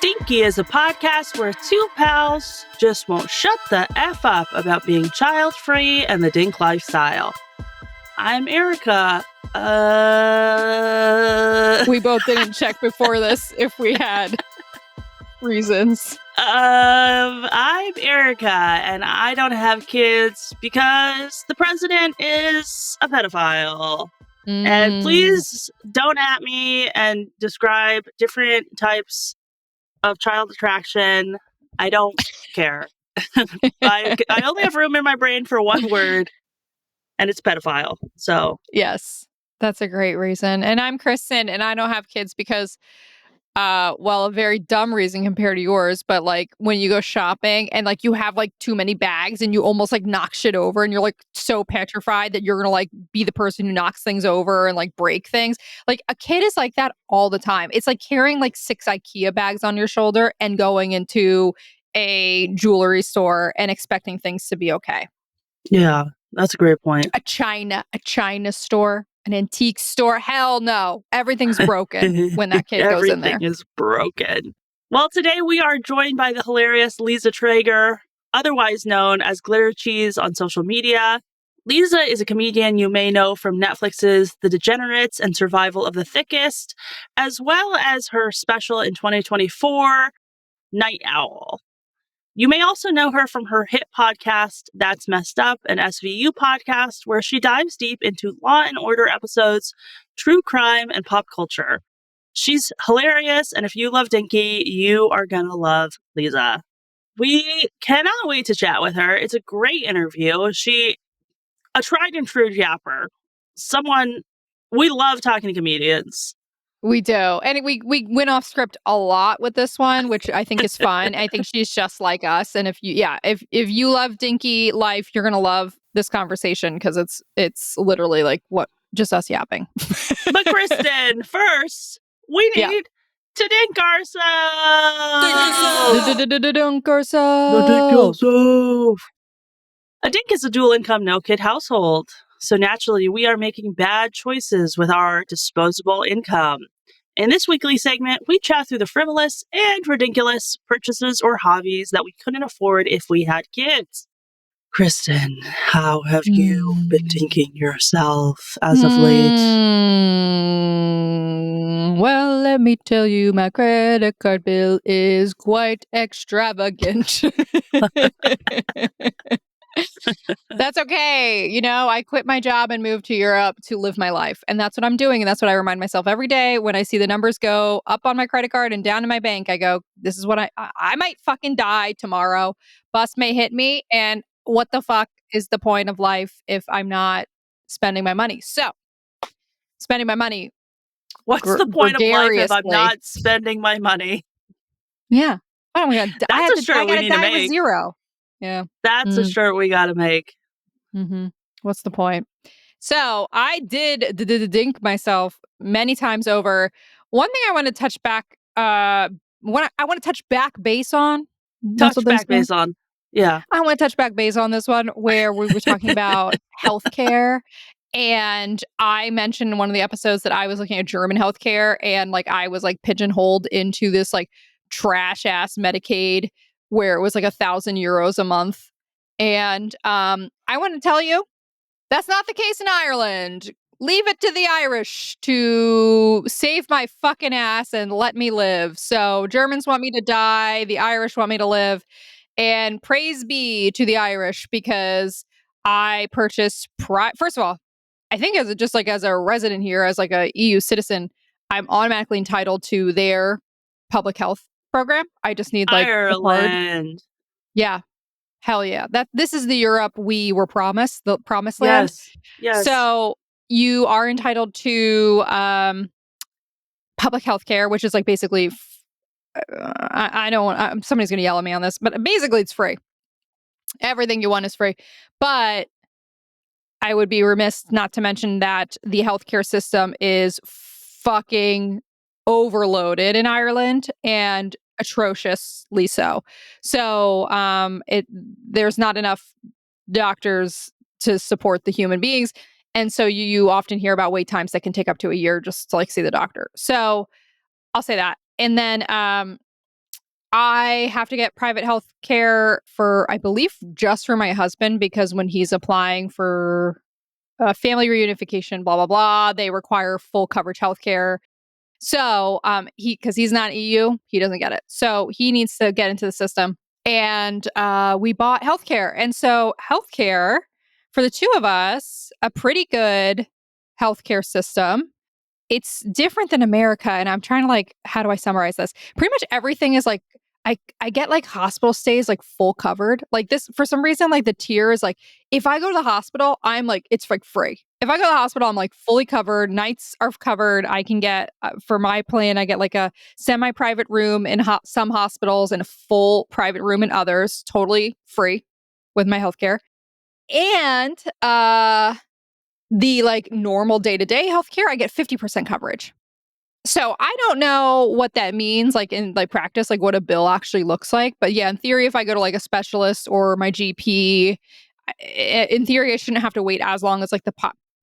Dinky is a podcast where two pals just won't shut the F up about being child-free and the Dink lifestyle. I'm Erica. We both didn't check before this if we had reasons. I'm Erica, and I don't have kids because the president is a pedophile. And please don't at me and describe different types of child attraction. I don't care. I only have room in my brain for one word, and it's pedophile. So Yes, that's a great reason. And I'm Kristen, and I don't have kids because, well, a very dumb reason compared to yours, but like when you go shopping and like you have like too many bags and you almost like knock shit over and you're like so petrified that you're gonna like be the person who knocks things over and like break things. Like a kid is like that all the time. It's like carrying like 6 IKEA bags on your shoulder and going into a jewelry store and expecting things to be okay. yeah, that's a great point. A China store, an antique store. Hell no. Everything's broken when that kid goes in there. Everything is broken. Well, today we are joined by the hilarious Liza Treyger, otherwise known as Glitter Cheese on social media. Liza is a comedian you may know from Netflix's The Degenerates and Survival of the Thickest, as well as her special in 2024, Night Owl. You may also know her from her hit podcast, That's Messed Up, an SVU podcast where she dives deep into Law and Order episodes, true crime, and pop culture. She's hilarious, and if you love Dinky, you are gonna love Liza. We cannot wait to chat with her. It's a great interview. A tried and true yapper. We love talking to comedians. We do. And we went off script a lot with this one, which I think is fun. I think she's just like us. And if you love Dinky life, you're gonna love this conversation because it's literally like just us yapping. But Kristen, first, we need to dink ourselves. A dink is a dual income, no kid household. So naturally, we are making bad choices with our disposable income. In this weekly segment, we chat through the frivolous and ridiculous purchases or hobbies that we couldn't afford if we had kids. Kristen, how have you been dinking yourself as of late? Well, let me tell you, my credit card bill is quite extravagant. That's okay. You know, I quit my job and moved to Europe to live my life. And that's what I'm doing. And that's what I remind myself every day when I see the numbers go up on my credit card and down in my bank. I go, this is what I might fucking die tomorrow. Bus may hit me. And what the fuck is the point of life if I'm not spending my money? So, spending my money. What's the point of life if I'm not spending my money? Yeah. Oh my God. I gotta die with zero. Yeah. That's a shirt we gotta make. Mm-hmm. What's the point? So I did dink myself many times over. One thing I want to touch back, I want to touch back base on. Yeah. I want to touch back base on this one where we were talking about healthcare. And I mentioned in one of the episodes that I was looking at German healthcare and like I was like pigeonholed into this like trash ass Medicaid where it was like 1,000 euros a month. And I want to tell you, that's not the case in Ireland. Leave it to the Irish to save my fucking ass and let me live. So Germans want me to die. The Irish want me to live. And praise be to the Irish because I purchased, first of all, I think as a resident here, as like a EU citizen, I'm automatically entitled to their public health program. I just need like Ireland. Yeah. Hell yeah. This is the Europe we were promised, the promised land. Yes. So you are entitled to public health care, which is like basically somebody's going to yell at me on this, but basically it's free. Everything you want is free. But I would be remiss not to mention that the healthcare system is fucking overloaded in Ireland and atrociously so. So there's not enough doctors to support the human beings. And so you often hear about wait times that can take up to a year just to like see the doctor. So I'll say that. And then I have to get private health care for, I believe, just for my husband, because when he's applying for family reunification, blah, blah, blah, they require full coverage health care. So because he's not EU, he doesn't get it. So he needs to get into the system. And we bought healthcare. And so healthcare for the two of us, a pretty good healthcare system. It's different than America. And I'm trying to how do I summarize this? Pretty much everything is I get hospital stays full covered. This for some reason, the tier is if I go to the hospital, I'm it's free. If I go to the hospital, I'm fully covered. Nights are covered. I can get for my plan, I get a semi-private room in some hospitals and a full private room in others, totally free with my healthcare. And the normal day-to-day healthcare, I get 50% coverage. So I don't know what that means, in practice, what a bill actually looks like. But yeah, in theory, if I go to a specialist or my GP, in theory, I shouldn't have to wait as long as the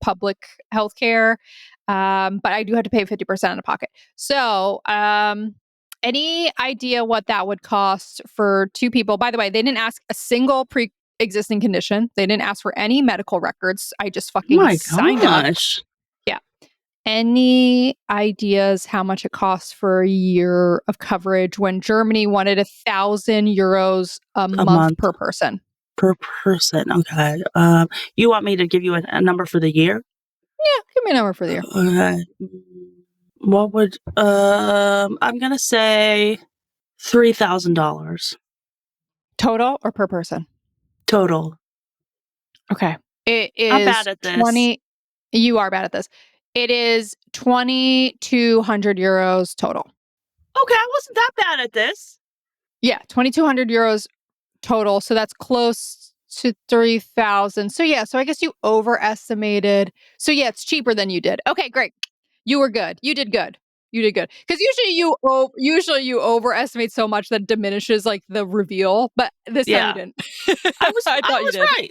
public healthcare. But I do have to pay 50% out of pocket. So any idea what that would cost for two people? By the way, they didn't ask a single pre-existing condition. They didn't ask for any medical records. I just fucking signed up. Yeah. Any ideas how much it costs for a year of coverage when Germany wanted €1,000 a month per person? Per person, okay. You want me to give you a number for the year? Yeah, give me a number for the year. Okay. What would I'm gonna say $3,000 total or per person? total. Okay, it is. I'm bad at this. You are bad at this. It is €2,200 total. Okay, I wasn't that bad at this. Yeah, €2,200 total. So that's close to 3,000. So yeah, so I guess you overestimated. So yeah, it's cheaper than you did. Okay, great. You were good. You did good. You did good. Because usually you overestimate so much that diminishes the reveal. But this time you didn't. I was right.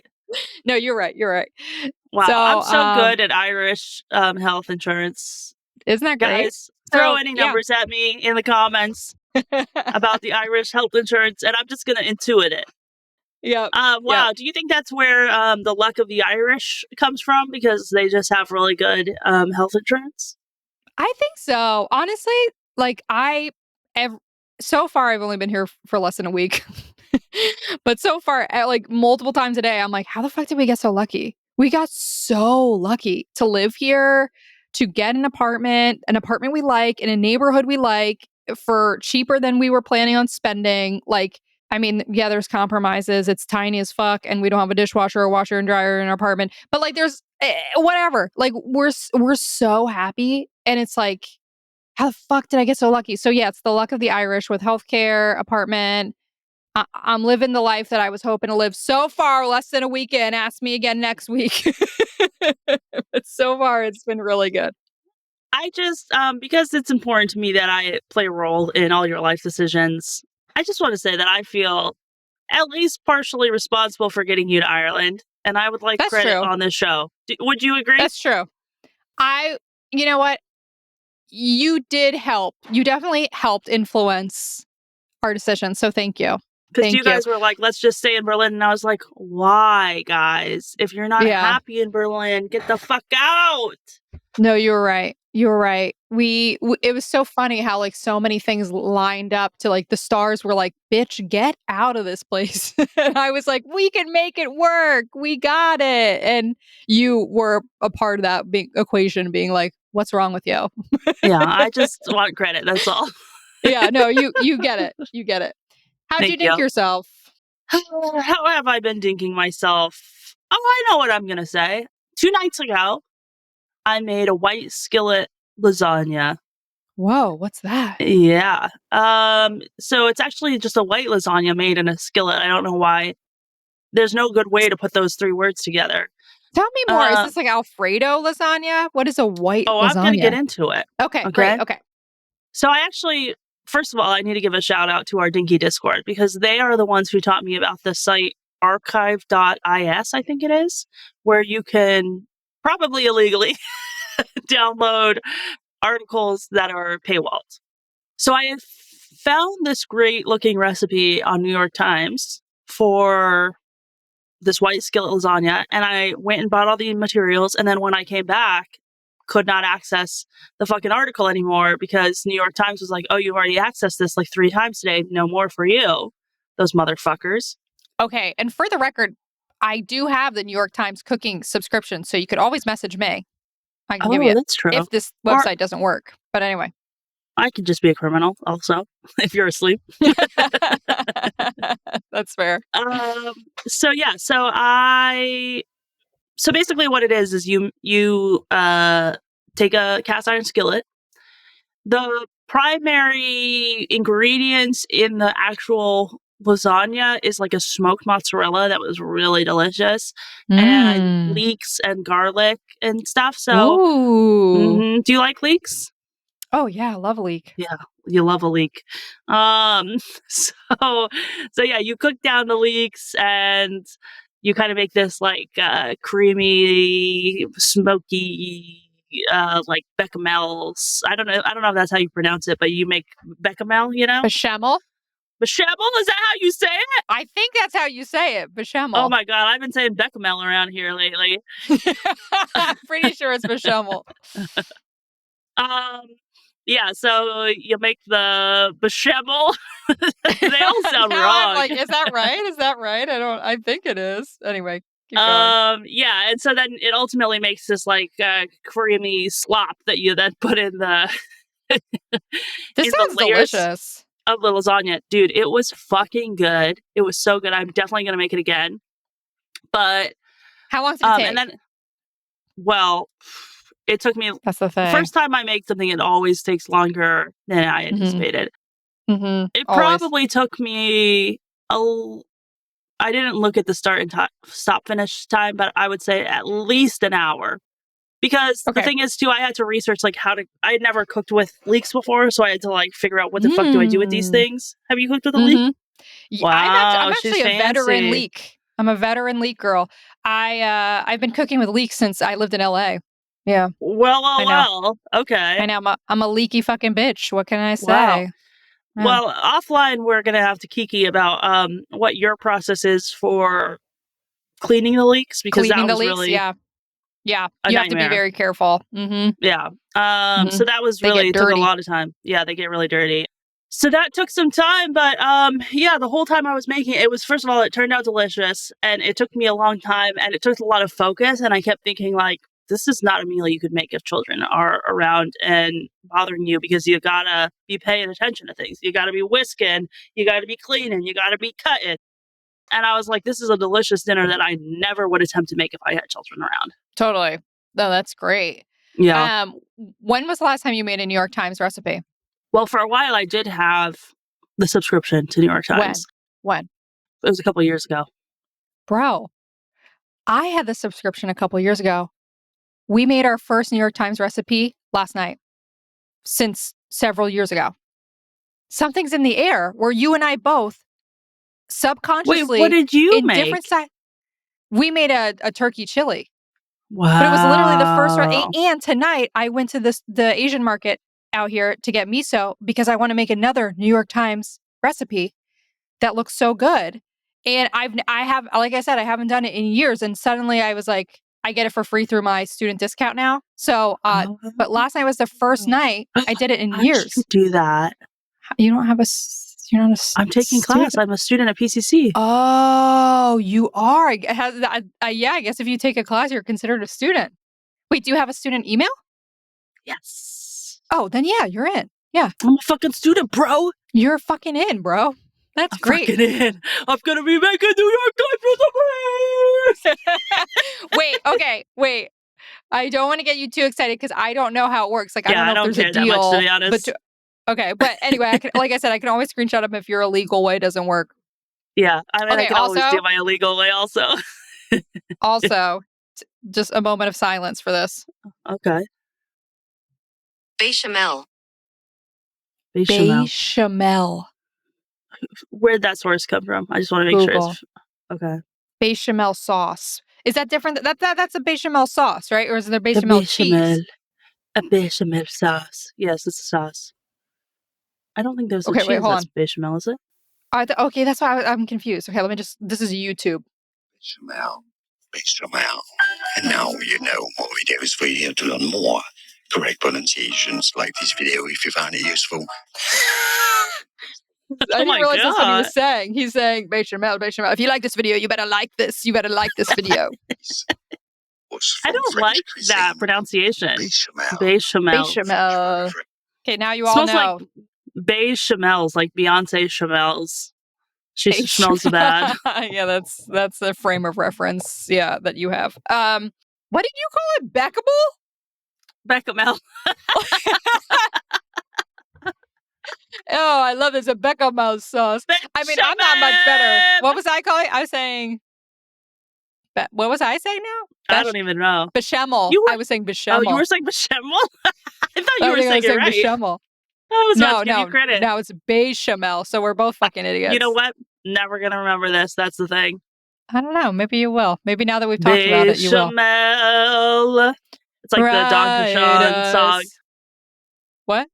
No, you're right. You're right. Wow, so, I'm so good at Irish health insurance. Isn't that great? Guys, throw any numbers at me in the comments about the Irish health insurance, and I'm just gonna intuit it. Yeah. Wow. Do you think that's where the luck of the Irish comes from? Because they just have really good health insurance? I think so. Honestly, so far I've only been here for less than a week. But so far, multiple times a day, I'm like, how the fuck did we get so lucky? We got so lucky to live here, to get an apartment we like, in a neighborhood we like, for cheaper than we were planning on spending. I mean, yeah, there's compromises. It's tiny as fuck, and we don't have a dishwasher or washer and dryer in our apartment. But there's whatever. We're so happy, and it's how the fuck did I get so lucky? So yeah, it's the luck of the Irish with healthcare, apartment. I'm living the life that I was hoping to live. So far, less than a weekend. Ask me again next week. But so far, it's been really good. I just, because it's important to me that I play a role in all your life decisions, I just want to say that I feel at least partially responsible for getting you to Ireland. And I would like credit on this show. Would you agree? That's true. You know what? You did help. You definitely helped influence our decision. So thank you. Because you guys were like, let's just stay in Berlin. And I was like, why, guys? If you're not happy in Berlin, get the fuck out. No, you were right. You were right. It was so funny how so many things lined up to the stars were like, bitch, get out of this place. And I was like, we can make it work. We got it. And you were a part of that equation being like, what's wrong with you? Yeah, I just want credit. That's all. Yeah, no, you get it. You get it. How'd you dink yourself? How have I been dinking myself? Oh, I know what I'm going to say. 2 nights ago, I made a white skillet lasagna. Whoa, what's that? Yeah. So it's actually just a white lasagna made in a skillet. I don't know why. There's no good way to put those 3 words together. Tell me more. Is this Alfredo lasagna? What is a white lasagna? I'm going to get into it. Okay, great. Okay. So I actually, first of all, I need to give a shout out to our Dinky Discord, because they are the ones who taught me about the site archive.is, I think it is, where you can probably illegally download articles that are paywalled. So I found this great looking recipe on New York Times for this white skillet lasagna, and I went and bought all the materials, and then when I came back, could not access the fucking article anymore because New York Times was like, oh, you've already accessed this like 3 times today, no more for you, those motherfuckers. Okay, and for the record, I do have the New York Times cooking subscription, so you could always message me. I can give you it That's true. if this website doesn't work. But anyway. I could just be a criminal also, if you're asleep. That's fair. So basically what it is you take a cast iron skillet. The primary ingredients in the actual lasagna is like a smoked mozzarella that was really delicious, and leeks and garlic and stuff. So, do you like leeks? Oh yeah, I love a leek. Yeah, you love a leek. So yeah, you cook down the leeks and you kind of make this like creamy, smoky, like bechamels. I don't know if that's how you pronounce it, but you make bechamel, you know? Bechamel? Bechamel? Is that how you say it? I think that's how you say it, bechamel. Oh my God, I've been saying bechamel around here lately. I'm pretty sure it's bechamel. Yeah, so you make the bechamel. They all sound wrong. I'm like, is that right? Is that right? I think it is. Anyway, keep going. Yeah, and so then it ultimately makes this like creamy slop that you then put in the this sounds delicious. Of the lasagna. Dude, it was fucking good. It was so good. I'm definitely gonna make it again. But how long did it take? And then it took me. That's the thing. The first time I make something, it always takes longer than I anticipated. It probably took me I didn't look at the start and stop finish time, but I would say at least an hour. Because the thing is, too, I had to research like I had never cooked with leeks before, so I had to like figure out what the fuck do I do with these things. Have you cooked with a leek? Wow, I'm actually a veteran leek. I'm a veteran leek girl. I've been cooking with leeks since I lived in LA. Yeah. Well. Okay. I know. I'm a leaky fucking bitch. What can I say? Wow. Yeah. Well, offline, we're going to have to kiki about what your process is for cleaning the leeks, because that was really yeah. You have to be very careful. Yeah. So that was really took a lot of time. Yeah, they get really dirty. So that took some time, but yeah, the whole time I was making it, it was, first of all, it turned out delicious, and it took me a long time, and it took a lot of focus, and I kept thinking like, this is not a meal you could make if children are around and bothering you, because you gotta be paying attention to things. You gotta be whisking, you gotta be cleaning, you gotta be cutting. And I was like, this is a delicious dinner that I never would attempt to make if I had children around. Totally. No, that's great. Yeah. When was the last time you made a New York Times recipe? Well, for a while, I did have the subscription to New York Times. When? It was a couple of years ago. Bro, I had the subscription a couple of years ago. We made our first New York Times recipe last night, since several years ago. Something's in the air where you and I both subconsciously. Wait, what did you in make? Different we made a turkey chili. Wow. But it was literally the first. And tonight I went to the Asian market out here to get miso because I want to make another New York Times recipe that looks so good. And I have, like I said, I haven't done it in years. And suddenly I was like, I get it for free through my student discount now. So, but last night was the first night I did it in years. Should do that. You don't have you're not a I'm taking class. I'm a student at PCC. Oh, you are. Yeah, I guess if you take a class, you're considered a student. Wait, do you have a student email? Yes. Oh, then yeah, you're in. Yeah. I'm a fucking student, bro. You're fucking in, bro. That's great. Fucking in. I'm going to be making New York Times recipes. Wait. I don't want to get you too excited because I don't know how it works. Like, I don't know if there's a deal. That much, to be honest. But anyway, like I said, I can always screenshot them if your illegal way doesn't work. Yeah, I mean, I can always do my illegal way also. Also, just a moment of silence for this. Okay. Bechamel. Where'd that source come from? I just want to make sure it's... Okay. Bechamel sauce. Is that different? That's a bechamel sauce, right? Or is there bechamel cheese? A bechamel sauce. Yes, it's a sauce. I don't think there's a Okay, wait, cheese hold that's on. bechamel, is it? Okay, that's why I'm confused. Okay, let me just. This is YouTube. Bechamel. And now you know more videos for you to learn more correct pronunciations. Like this video if you found it useful. I didn't realize that's what he God. was saying. He's saying bechamel, bechamel. If you like this video, you better like this. You better like this video. I don't like that pronunciation. Bechamel. Bechamel. Bechamel. Okay, now you all Smells know. like bechamel's, like Beyonce Chamel's. She smells bad. Yeah, that's a frame of reference. Yeah, that you have. What did you call it? Beckable? Bechamel. Oh, I love this. A bechamel sauce. I mean, I'm not much better. What was I calling? I was saying. What was I saying now? I don't even know. Bechamel. I was saying bechamel. Oh, you were saying bechamel? I thought you were saying it right. Bechamel. I was about to give you credit. No, it's bechamel. So we're both fucking idiots. You know what? Never gonna remember this. That's the thing. I don't know. Maybe you will. Maybe now that we've talked about it, you will. Bechamel. It's like the Don Kashan song. What?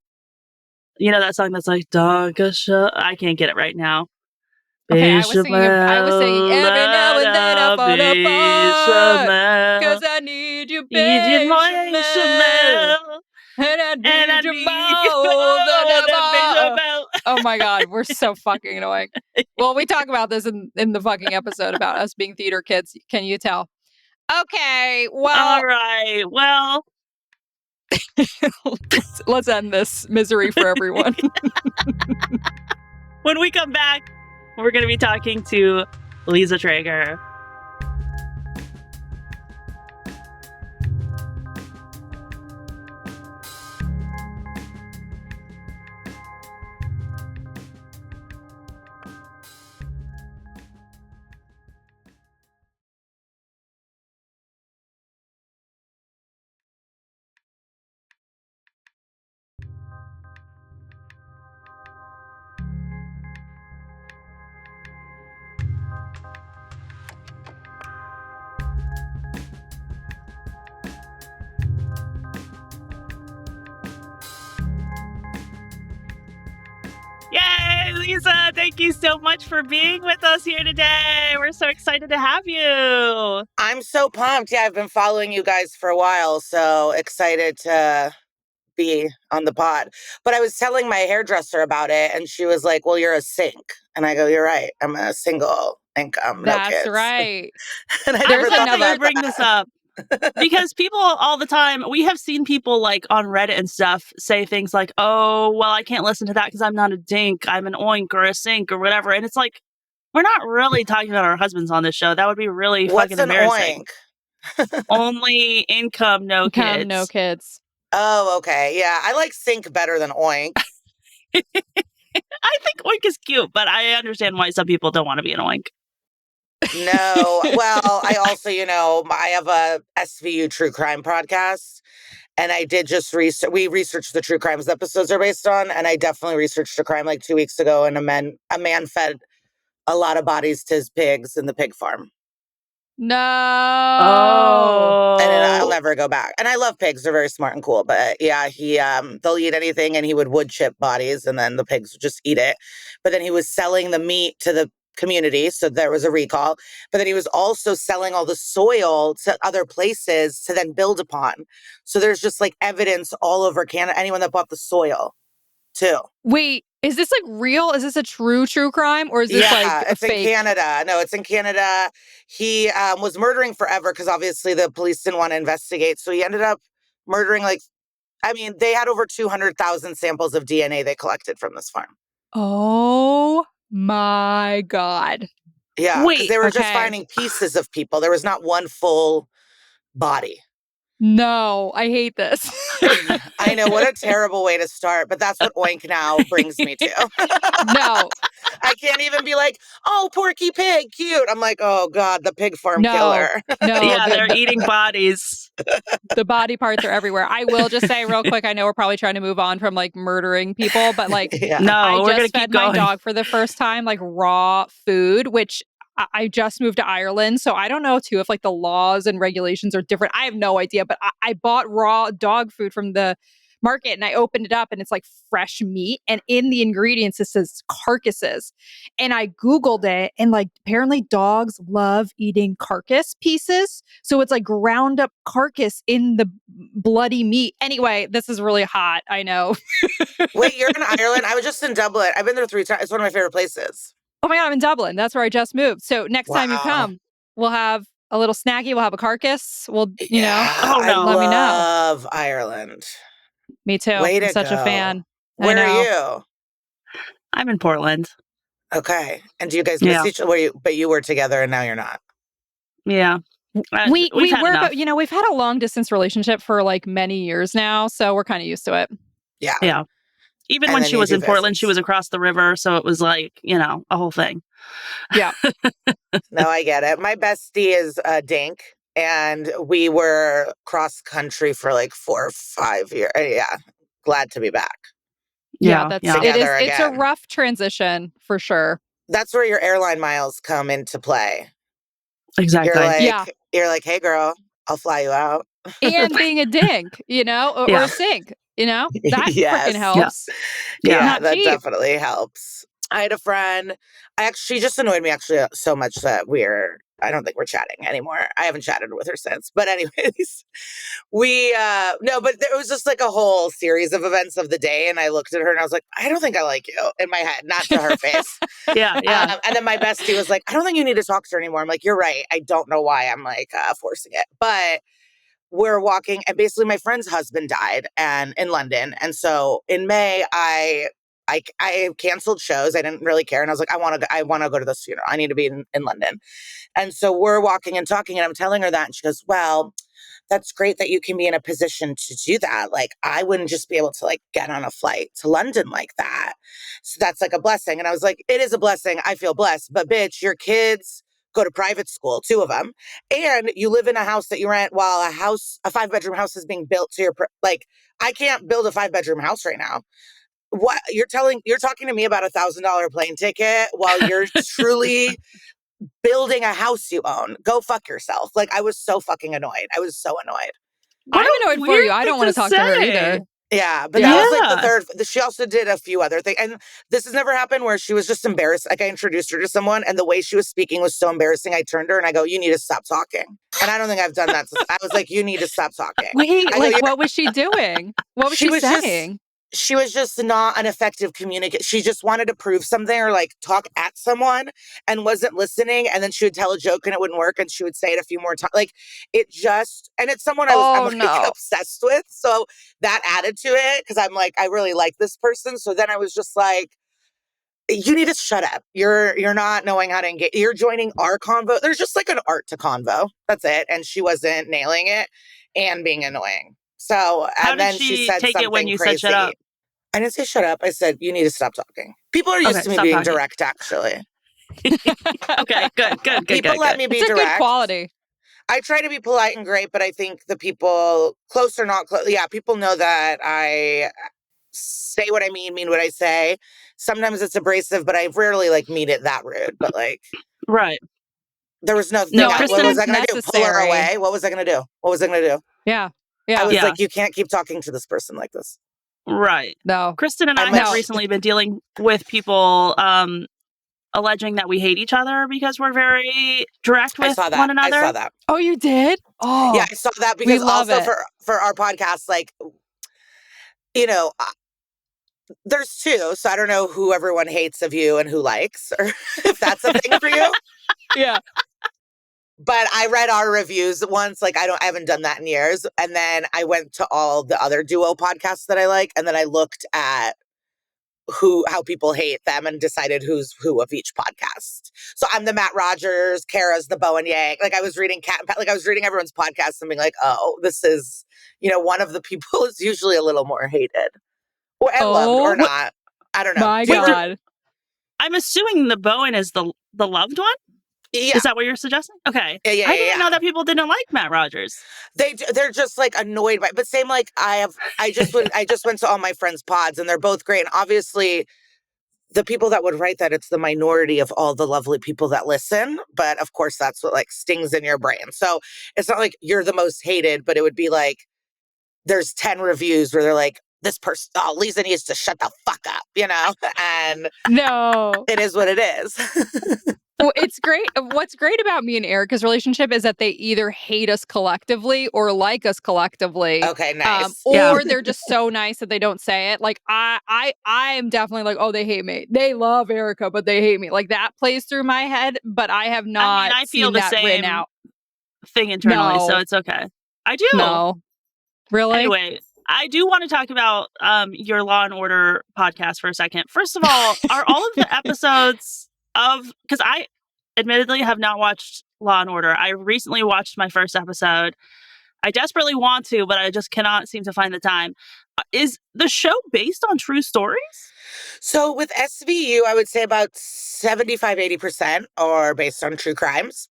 You know that song that's like Don Kashan? I can't get it right now. Okay, I was singing every now and then I fall apart, 'cause I need you, bechamel. And I need you more than ever. Oh my God, we're so fucking annoying. Well, we talk about this in the fucking episode about us being theater kids. Can you tell? Okay, well. All right, well. let's end this misery for everyone. When we come back, we're going to be talking to Liza Treyger. Yay, Liza, thank you so much for being with us here today. We're so excited to have you. I'm so pumped. Yeah, I've been following you guys for a while, so excited to be on the pod. But I was telling my hairdresser about it, and she was like, well, you're a sink. And I go, you're right. I'm a single income, no kids. That's right. And I There's never thought another about bring that. this up. Because people all the time, we have seen people like on Reddit and stuff say things like, oh, well, I can't listen to that because I'm not a dink. I'm an oink or a sink or whatever. And it's like, we're not really talking about our husbands on this show. That would be really fucking embarrassing. Oink? Only income, no kids. No kids. Oh, okay. Yeah, I like sink better than oink. I think oink is cute, but I understand why some people don't want to be an oink. No. Well, I also, I have a SVU true crime podcast, and I did just we researched the true crimes episodes are based on, and I definitely researched a crime like 2 weeks ago, and a man fed a lot of bodies to his pigs in the pig farm. No. Oh. And I'll never go back. And I love pigs. They're very smart and cool. But yeah, they'll eat anything, and he would wood chip bodies, and then the pigs would just eat it. But then he was selling the meat to the community, so there was a recall. But then he was also selling all the soil to other places to then build upon. So there's just like evidence all over Canada, anyone that bought the soil too. Wait, is this like real? Is this a true crime, or is this like it's fake? in Canada. No, it's in Canada. He was murdering forever because obviously the police didn't want to investigate. So he ended up murdering they had over 200,000 samples of DNA they collected from this farm. Oh my God. Yeah, because they were just finding pieces of people. There was not one full body. No, I hate this. I know, what a terrible way to start, but that's what Oink now brings me to. No. I can't even be like, oh, Porky Pig, cute. I'm like, oh God, the pig farm killer. No, yeah, they're eating bodies. The body parts are everywhere. I will just say real quick, I know we're probably trying to move on from like murdering people, but like, no, I just fed my dog for the first time, like raw food, which I just moved to Ireland, so I don't know too if like the laws and regulations are different. I have no idea, but I bought raw dog food from the market, and I opened it up and it's like fresh meat. And in the ingredients, it says carcasses. And I Googled it, and like apparently dogs love eating carcass pieces. So it's like ground up carcass in the bloody meat. Anyway, this is really hot. I know. Wait, you're in Ireland? I was just in Dublin. I've been there 3 times. It's one of my favorite places. Oh my God, I'm in Dublin. That's where I just moved. So next time you Wow. come, we'll have a little snacky. We'll have a carcass. We'll, you know, Oh, no. let me know. I love Ireland. Me too. Way I'm to such a go. fan. Where I know. are you? I'm in Portland. Okay. And do you guys miss each other? But you were together and now you're not. Yeah. We We've had were, enough. but you know, we've had a long distance relationship for like many years now, so we're kind of used to it. Yeah. Yeah. Even And when then she you was do in Portland, she visits. was across the river. So it was like, you know, a whole thing. Yeah. No, I get it. My bestie is a DINK, and we were cross country for like 4 or 5 years. Yeah. Glad to be back. Yeah, Yeah. that's Yeah. it is. Together It's a again. rough transition for sure. That's where your airline miles come into play. Exactly. You're like, hey girl, I'll fly you out. And being a dink, you know, or Yeah. a sink, you know, that Yes. freaking helps. Yeah. Not that cheap. definitely helps. I had a friend. She just annoyed me actually so much that I don't think we're chatting anymore. I haven't chatted with her since. But anyways, no, but there was just like a whole series of events of the day. And I looked at her and I was like, I don't think I like you, in my head, not to her face. Yeah. Yeah. And then my bestie was like, I don't think you need to talk to her anymore. I'm like, you're right. I don't know why I'm like forcing it. But we're walking, and basically my friend's husband died in London. And so in May, I canceled shows. I didn't really care. And I was like, I want to go to this funeral. I need to be in London. And so we're walking and talking, and I'm telling her that. And she goes, well, that's great that you can be in a position to do that. Like, I wouldn't just be able to like get on a flight to London like that. So that's like a blessing. And I was like, it is a blessing. I feel blessed. But bitch, your kids go to private school, 2 of them. And you live in a house that you rent while a 5-bedroom house is being built to like, I can't build a 5-bedroom house right now. What you're talking to me about $1,000 plane ticket while you're truly building a house you own. Go fuck yourself. Like, I was so fucking annoyed. I was so annoyed. What I'm annoyed for you. I don't want to talk to her either. Yeah, but that was like the third. She also did a few other things. And this has never happened where she was just embarrassed. Like, I introduced her to someone, and the way she was speaking was so embarrassing. I turned to her and I go, you need to stop talking. And I don't think I've done that. I was like, you need to stop talking. Wait, like, what was she doing? What was she saying? She was just not an effective communicator. She just wanted to prove something or like talk at someone and wasn't listening. And then she would tell a joke and it wouldn't work. And she would say it a few more times. Like, and it's someone I'm obsessed with. So that added to it, because I'm like, I really like this person. So then I was just like, you need to shut up. You're not knowing how to engage. You're joining our convo. There's just like an art to convo. That's it. And she wasn't nailing it and being annoying. So, and then she said take something it when you crazy. said shut up? I didn't say shut up. I said, you need to stop talking. People are used to me being direct, actually. Okay, good. People let me be direct. It's a good quality. I try to be polite and great, but I think the people, close or not close, people know that I say what I mean what I say. Sometimes it's abrasive, but I rarely like mean it that rude. But like, right. There was no thing. No, What was I going to do? Pull her away? What was I going to do? Yeah. I was like, you can't keep talking to this person like this. Right. No. Kristen and I have recently been dealing with people alleging that we hate each other because we're very direct with one another. I saw that. Oh, you did? Oh. Yeah, I saw that because also for our podcast, like, there's 2, so I don't know who everyone hates of you and who likes, or if that's a thing for you. Yeah. But I read our reviews once. Like, I haven't done that in years. And then I went to all the other duo podcasts that I like, and then I looked at how people hate them and decided who's who of each podcast. So I'm the Matt Rogers, Kara's the Bowen Yang. Like, I was reading I was reading everyone's podcast and being like, oh, this is, one of the people is usually a little more hated and loved or not. I don't know. My God. I'm assuming the Bowen is the loved one? Yeah. Is that what you're suggesting? Okay. Yeah, I didn't know that people didn't like Matt Rogers. They're just like annoyed by, but same like I just went to all my friends' pods and they're both great. And obviously the people that would write that, it's the minority of all the lovely people that listen. But of course that's what like stings in your brain. So it's not like you're the most hated, but it would be like, there's 10 reviews where they're like, this person, oh, Liza needs to shut the fuck up, you know? And No. it is what it is. Well, it's great. What's great about me and Erica's relationship is that they either hate us collectively or like us collectively. Okay, nice. Or they're just so nice that they don't say it. Like I am definitely like, oh, they hate me. They love Erica, but they hate me. Like that plays through my head, but I have not I feel seen the that written same out. thing internally, so No. it's okay. I do. No. Really? Anyway, I do want to talk about your Law and Order podcast for a second. First of all, are all of the episodes because I admittedly have not watched Law and Order. I recently watched my first episode. I desperately want to, but I just cannot seem to find the time. Is the show based on true stories? So with SVU, I would say about 75-80% are based on true crimes.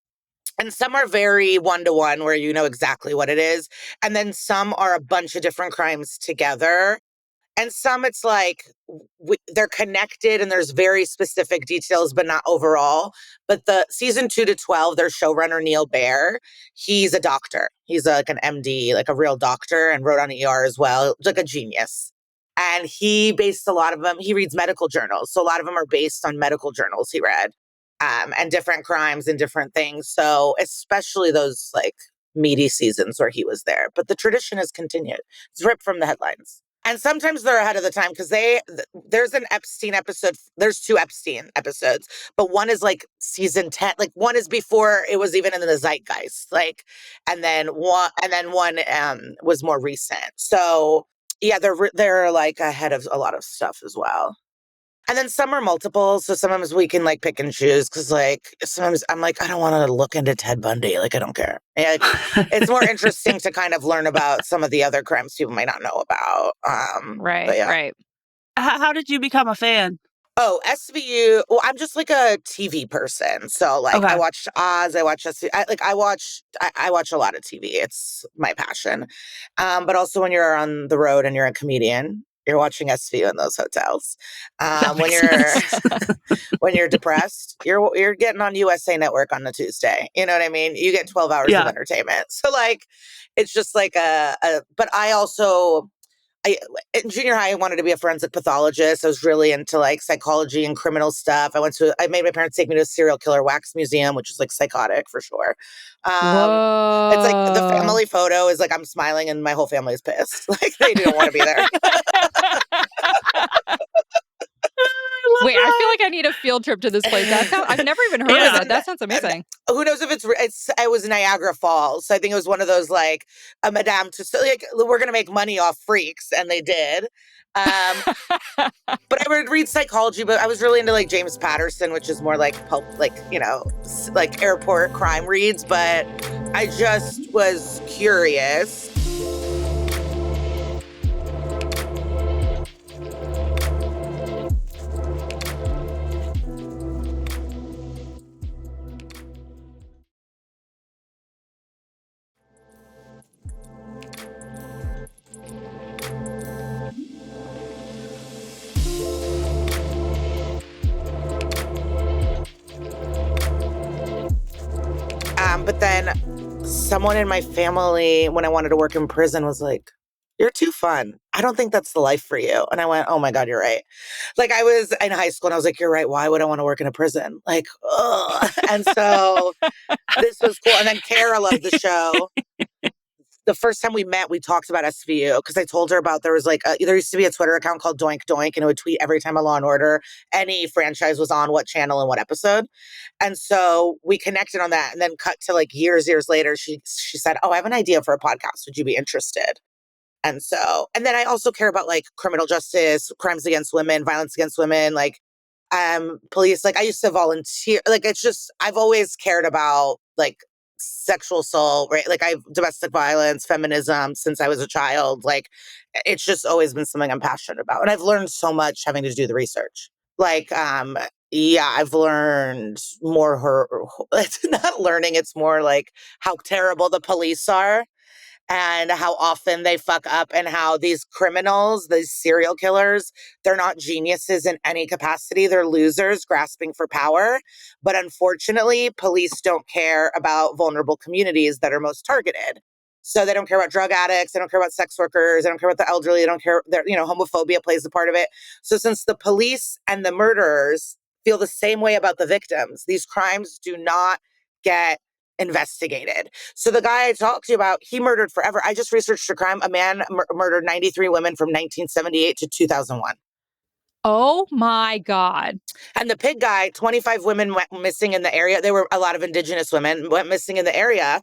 And some are very one-to-one where you know exactly what it is. And then some are a bunch of different crimes together. And some it's like they're connected and there's very specific details, but not overall. But the season 2 to 12, their showrunner, Neil Baer, he's a doctor. He's like an MD, like a real doctor, and wrote on ER as well, like a genius. And he based a lot of them, he reads medical journals. So a lot of them are based on medical journals he read and different crimes and different things. So especially those like meaty seasons where he was there. But the tradition has continued. It's ripped from the headlines. And sometimes they're ahead of the time because there's an Epstein episode. There's 2 Epstein episodes, but one is like season 10. Like one is before it was even in the zeitgeist. Like, and then one was more recent. So yeah, they're like ahead of a lot of stuff as well. And then some are multiple. So sometimes we can like pick and choose because like sometimes I'm like, I don't want to look into Ted Bundy. Like, I don't care. It's more interesting to kind of learn about some of the other crimes people might not know about. Right. How did you become a fan? Oh, SVU. Well, I'm just like a TV person. So like I watch Oz, I watch SVU. I watch a lot of TV. It's my passion. But also when you're on the road and you're a comedian, you're watching SVU in those hotels. When you're depressed, you're getting on USA Network on a Tuesday. You know what I mean? You get 12 hours of entertainment. So like, it's just like but in junior high, I wanted to be a forensic pathologist. I was really into like psychology and criminal stuff. I made my parents take me to a serial killer wax museum, which is like psychotic for sure. Whoa. It's like the family photo is like I'm smiling and my whole family is pissed. Like they don't want to be there. Wait, I feel like I need a field trip to this place. I've never even heard of it. That sounds amazing. Who knows if it was Niagara Falls. So I think it was one of those like a Madame Tussauds, like we're gonna make money off freaks, and they did. But I would read psychology, but I was really into like James Patterson, which is more like pulp, like like airport crime reads. But I just was curious. But then someone in my family, when I wanted to work in prison, was like, "You're too fun. I don't think that's the life for you." And I went, "Oh my God, you're right." Like I was in high school and I was like, "You're right. Why would I want to work in a prison?" Like, ugh. And so this was cool. And then Kara loved the show. The first time we met, we talked about SVU because I told her about there used to be a Twitter account called Doink Doink, and it would tweet every time a Law and Order, any franchise was on, what channel and what episode. And so we connected on that, and then cut to like years later, she said, "Oh, I have an idea for a podcast. Would you be interested?" And then I also care about like criminal justice, crimes against women, violence against women, like police. Like I used to volunteer. Like it's just I've always cared about like sexual assault, right? Like I've domestic violence, feminism since I was a child. Like it's just always been something I'm passionate about. And I've learned so much having to do the research. Like, I've learned more it's not learning, it's more like how terrible the police are and how often they fuck up and how these criminals, these serial killers, they're not geniuses in any capacity. They're losers grasping for power. But unfortunately, police don't care about vulnerable communities that are most targeted. So they don't care about drug addicts. They don't care about sex workers. They don't care about the elderly. They don't care. Homophobia plays a part of it. So since the police and the murderers feel the same way about the victims, these crimes do not get investigated. So the guy I talked to you about, he murdered forever. I just researched a crime. A man murdered 93 women from 1978 to 2001. Oh my God. And the pig guy, 25 women went missing in the area. There were a lot of indigenous women went missing in the area.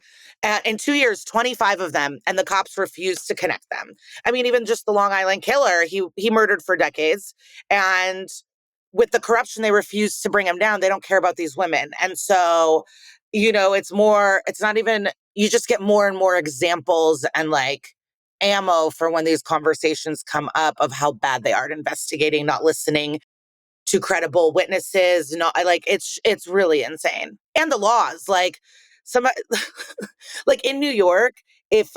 In 2 years, 25 of them, and the cops refused to connect them. I mean, even just the Long Island killer, he murdered for decades. And with the corruption, they refused to bring him down. They don't care about these women. And so, it's not even, you just get more and more examples and like ammo for when these conversations come up of how bad they are at investigating, not listening to credible witnesses. It's really insane. And the laws, like like in New York, if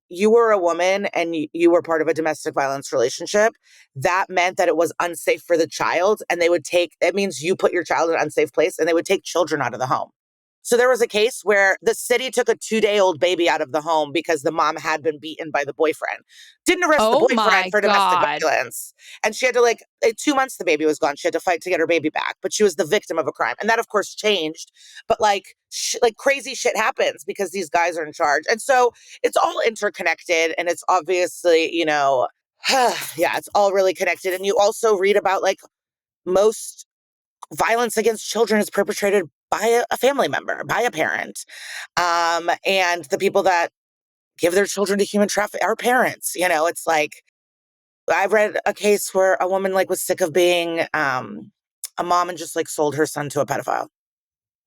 you were a woman and you were part of a domestic violence relationship, that meant that it was unsafe for the child, and it means you put your child in an unsafe place, and they would take children out of the home. So there was a case where the city took a 2-day-old baby out of the home because the mom had been beaten by the boyfriend. Didn't arrest the Oh boyfriend my for domestic God. violence. And she had to in 2 months, the baby was gone. She had to fight to get her baby back, but she was the victim of a crime. And that of course changed. But crazy shit happens because these guys are in charge. And so it's all interconnected, and it's obviously, yeah, it's all really connected. And you also read about most violence against children is perpetrated by a family member, by a parent. And the people that give their children to human trafficking are parents. It's like, I've read a case where a woman was sick of being a mom and just sold her son to a pedophile.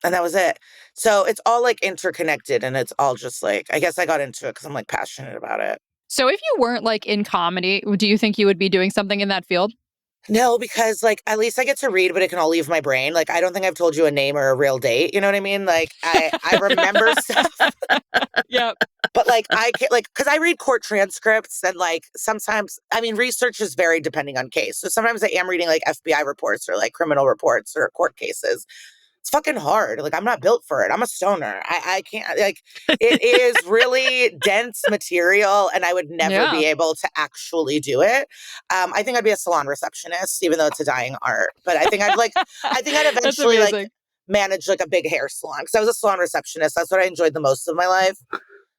And that was it. So it's all interconnected, and it's all just I guess I got into it because I'm passionate about it. So if you weren't in comedy, do you think you would be doing something in that field? No, because at least I get to read, but it can all leave my brain. I don't think I've told you a name or a real date. You know what I mean? I remember stuff. Yep. But I can't because I read court transcripts, and sometimes, I mean, research is very depending on case. So sometimes I am reading FBI reports or criminal reports or court cases. It's fucking hard. I'm not built for it. I'm a stoner. I can't, it is really dense material, and I would never be able to actually do it. I think I'd be a salon receptionist, even though it's a dying art. But I think I'd eventually manage a big hair salon, because I was a salon receptionist. That's what I enjoyed the most of my life.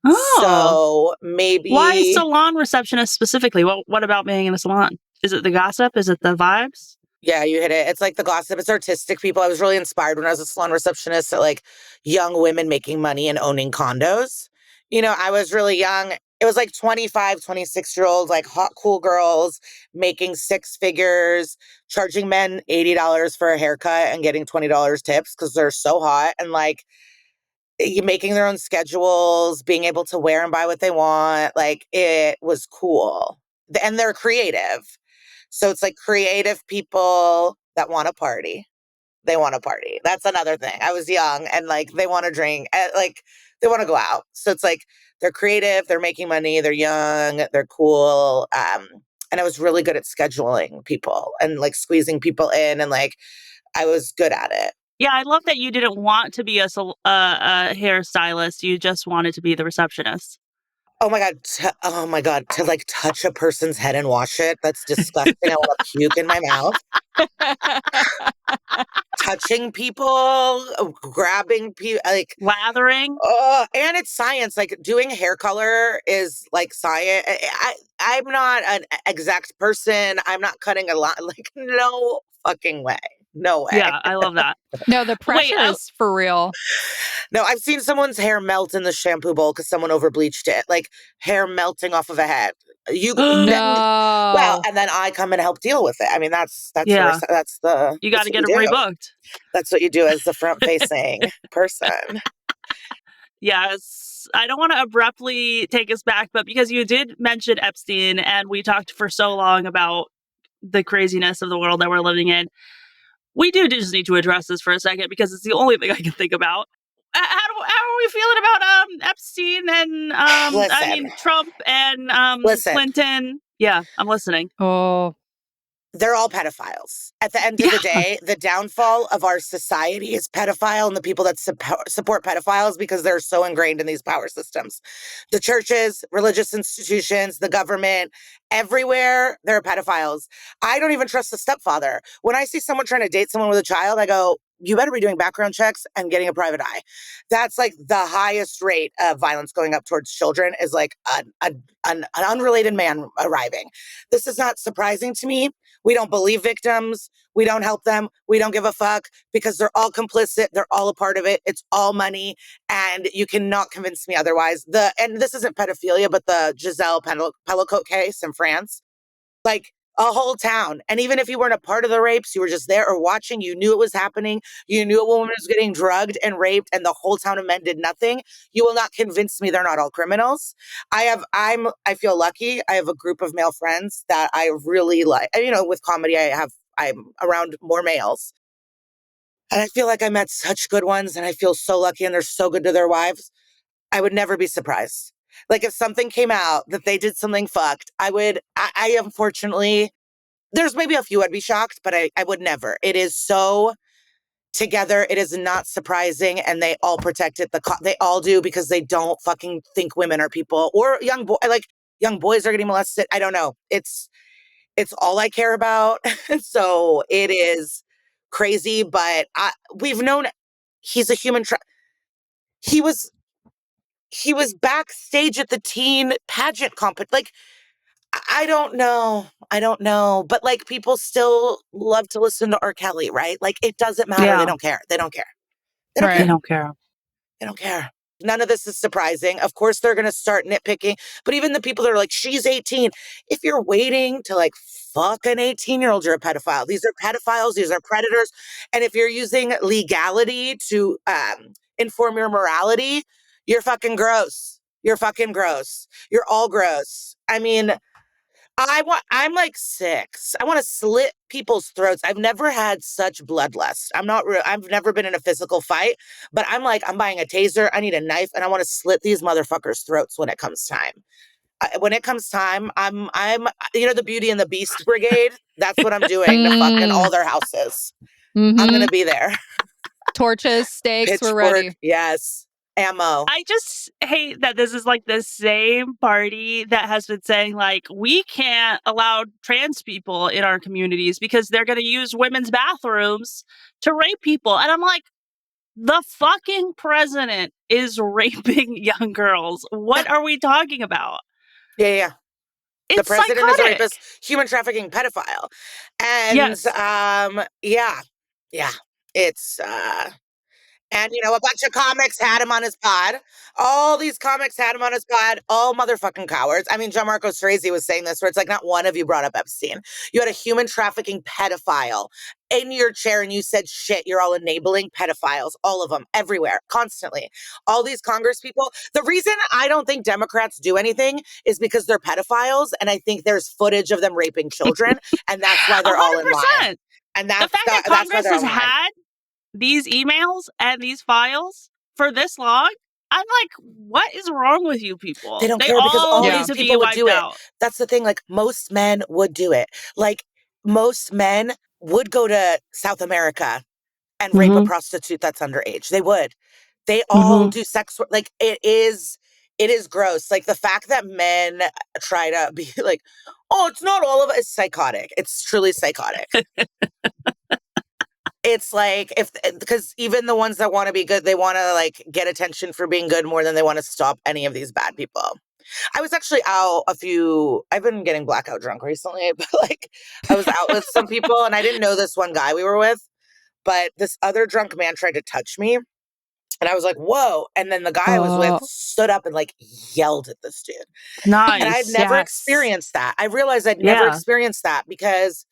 Oh. So maybe. Why salon receptionist specifically? What about being in a salon? Is it the gossip? Is it the vibes? Yeah, you hit it. It's the gossip. It's artistic people. I was really inspired when I was a salon receptionist at young women making money and owning condos. I was really young. It was 25, 26-year-olds, hot, cool girls making 6 figures, charging men $80 for a haircut and getting $20 tips because they're so hot. And making their own schedules, being able to wear and buy what they want. It was cool. And they're creative. So it's creative people that want to party. They want to party. That's another thing. I was young, and they want to drink, and they want to go out. So it's they're creative, they're making money, they're young, they're cool. And I was really good at scheduling people and squeezing people in, and I was good at it. Yeah, I love that you didn't want to be a hairstylist. You just wanted to be the receptionist. Oh my God, to touch a person's head and wash it. That's disgusting. I want to puke in my mouth. Touching people, grabbing people, lathering. Oh, and it's science. Doing hair color is science. I'm not an exact person. I'm not cutting a lot. No fucking way. No way. Yeah, I love that. No, the pressure is for real. No, I've seen someone's hair melt in the shampoo bowl because someone over bleached it. Hair melting off of a head. No. Well, and then I come and help deal with it. I mean, that's you got to get them rebooked. That's what you do as the front-facing person. Yes. I don't want to abruptly take us back, but because you did mention Epstein, and we talked for so long about the craziness of the world that we're living in, we do just need to address this for a second, because it's the only thing I can think about. How are we feeling about Epstein and Trump and Clinton? Yeah, I'm listening. Oh, They're all pedophiles. At the end of the day, the downfall of our society is pedophile and the people that support pedophiles because they're so ingrained in these power systems. The churches, religious institutions, the government, everywhere, there are pedophiles. I don't even trust the stepfather. When I see someone trying to date someone with a child, I go, you better be doing background checks and getting a private eye. That's like the highest rate of violence going up towards children is like an unrelated man arriving. This is not surprising to me. We don't believe victims. We don't help them. We don't give a fuck because they're all complicit. They're all a part of it. It's all money. And you cannot convince me otherwise. And this isn't pedophilia, but the Giselle Pellicotte case in France, like a whole town. And even if you weren't a part of the rapes, you were just there or watching, you knew it was happening. You knew a woman was getting drugged and raped and the whole town of men did nothing. You will not convince me they're not all criminals. I feel lucky. I have a group of male friends that I really like. And, with comedy, I'm around more males. And I feel like I met such good ones and I feel so lucky and they're so good to their wives. I would never be surprised. Like if something came out that they did something fucked, I unfortunately, there's maybe a few I'd be shocked, but I would never. It is so together. It is not surprising. And they all protect it. They all do because they don't fucking think women are people or young boys are getting molested. I don't know. It's all I care about. So it is crazy, but we've known he's a human. He was backstage at the teen pageant like, I don't know. But like people still love to listen to R. Kelly, right? Like it doesn't matter. Yeah. They don't care. They don't care. They don't care. They don't care. None of this is surprising. Of course, they're going to start nitpicking. But even the people that are like, she's 18. If you're waiting to like fuck an 18-year-old, you're a pedophile. These are pedophiles. These are predators. And if you're using legality to inform your morality, you're fucking gross. You're fucking gross. You're all gross. I mean, I'm like 6. I want to slit people's throats. I've never had such bloodlust. I've never been in a physical fight, but I'm like, I'm buying a taser. I need a knife and I want to slit these motherfuckers' throats when it comes time. When it comes time, I'm the Beauty and the Beast Brigade. That's what I'm doing to fucking all their houses. I'm going to be there. Torches, stakes, we're ready. Yes. Ammo. I just hate that this is like the same party that has been saying like, we can't allow trans people in our communities because they're going to use women's bathrooms to rape people. And I'm like, the fucking president is raping young girls. What are we talking about? Yeah. It's the president psychotic. is a rapist, human trafficking pedophile. And yes. It's and a bunch of comics had him on his pod. All these comics had him on his pod. All motherfucking cowards. I mean, Gianmarco Strezzi was saying this, where it's like not one of you brought up Epstein. You had a human trafficking pedophile in your chair and you said, shit, you're all enabling pedophiles. All of them, everywhere, constantly. All these Congress people. The reason I don't think Democrats do anything is because they're pedophiles. And I think there's footage of them raping children. And that's why they're 100%. All in line. And the fact that Congress has had these emails and these files for this long, I'm like, what is wrong with you people? They don't care because all these people would do out. it. That's the thing. Like most men would do it. Like most men would go to South America and rape a prostitute that's underage. They would. They all do sex work. Like it is gross. Like the fact that men try to be like, oh, it's not all of it. It's psychotic. It's truly psychotic. It's like because even the ones that want to be good, they want to like get attention for being good more than they want to stop any of these bad people. I was actually out I've been getting blackout drunk recently, but like I was out with some people and I didn't know this one guy we were with, but this other drunk man tried to touch me and I was like, whoa. And then the guy I was with stood up and like yelled at this dude. Nice. And I'd never experienced that. I realized I'd never experienced that because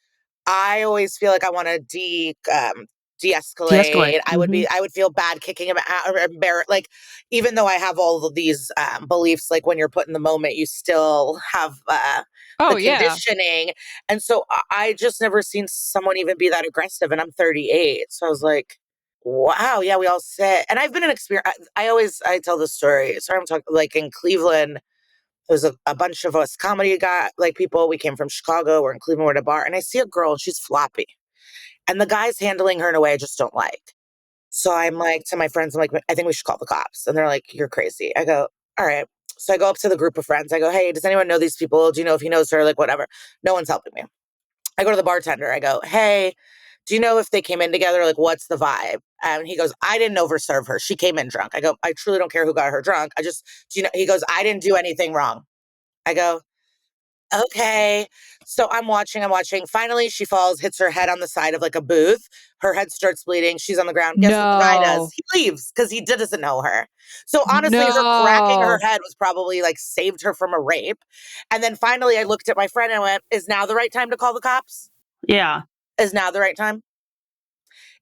I always feel like I want to de-escalate. I would feel bad kicking him out or embarrassed. Like, even though I have all of these beliefs, like when you're put in the moment, you still have the conditioning. And so I just never seen someone even be that aggressive. And I'm 38. So I was like, wow, yeah, we all sit. And I've been an experience. I tell this story. Sorry, I'm talking like in Cleveland. was a bunch of us comedy people. We came from Chicago. We're in Cleveland. We're at a bar. And I see a girl and she's floppy. And the guy's handling her in a way I just don't like. So I'm like, to my friends, I'm like, I think we should call the cops. And they're like, you're crazy. I go, all right. So I go up to the group of friends. I go, hey, does anyone know these people? Do you know if he knows her? Like, whatever. No one's helping me. I go to the bartender. I go, hey, do you know if they came in together? Like, what's the vibe? And he goes, I didn't overserve her. She came in drunk. I go, I truly don't care who got her drunk. Do you know? He goes, I didn't do anything wrong. I go, okay. So I'm watching. Finally, she falls, hits her head on the side of like a booth. Her head starts bleeding. She's on the ground. Guess what the guy does? He leaves because he doesn't know her. So honestly, her cracking her head was probably like saved her from a rape. And then finally, I looked at my friend and went, is now the right time to call the cops? Yeah. Is now the right time?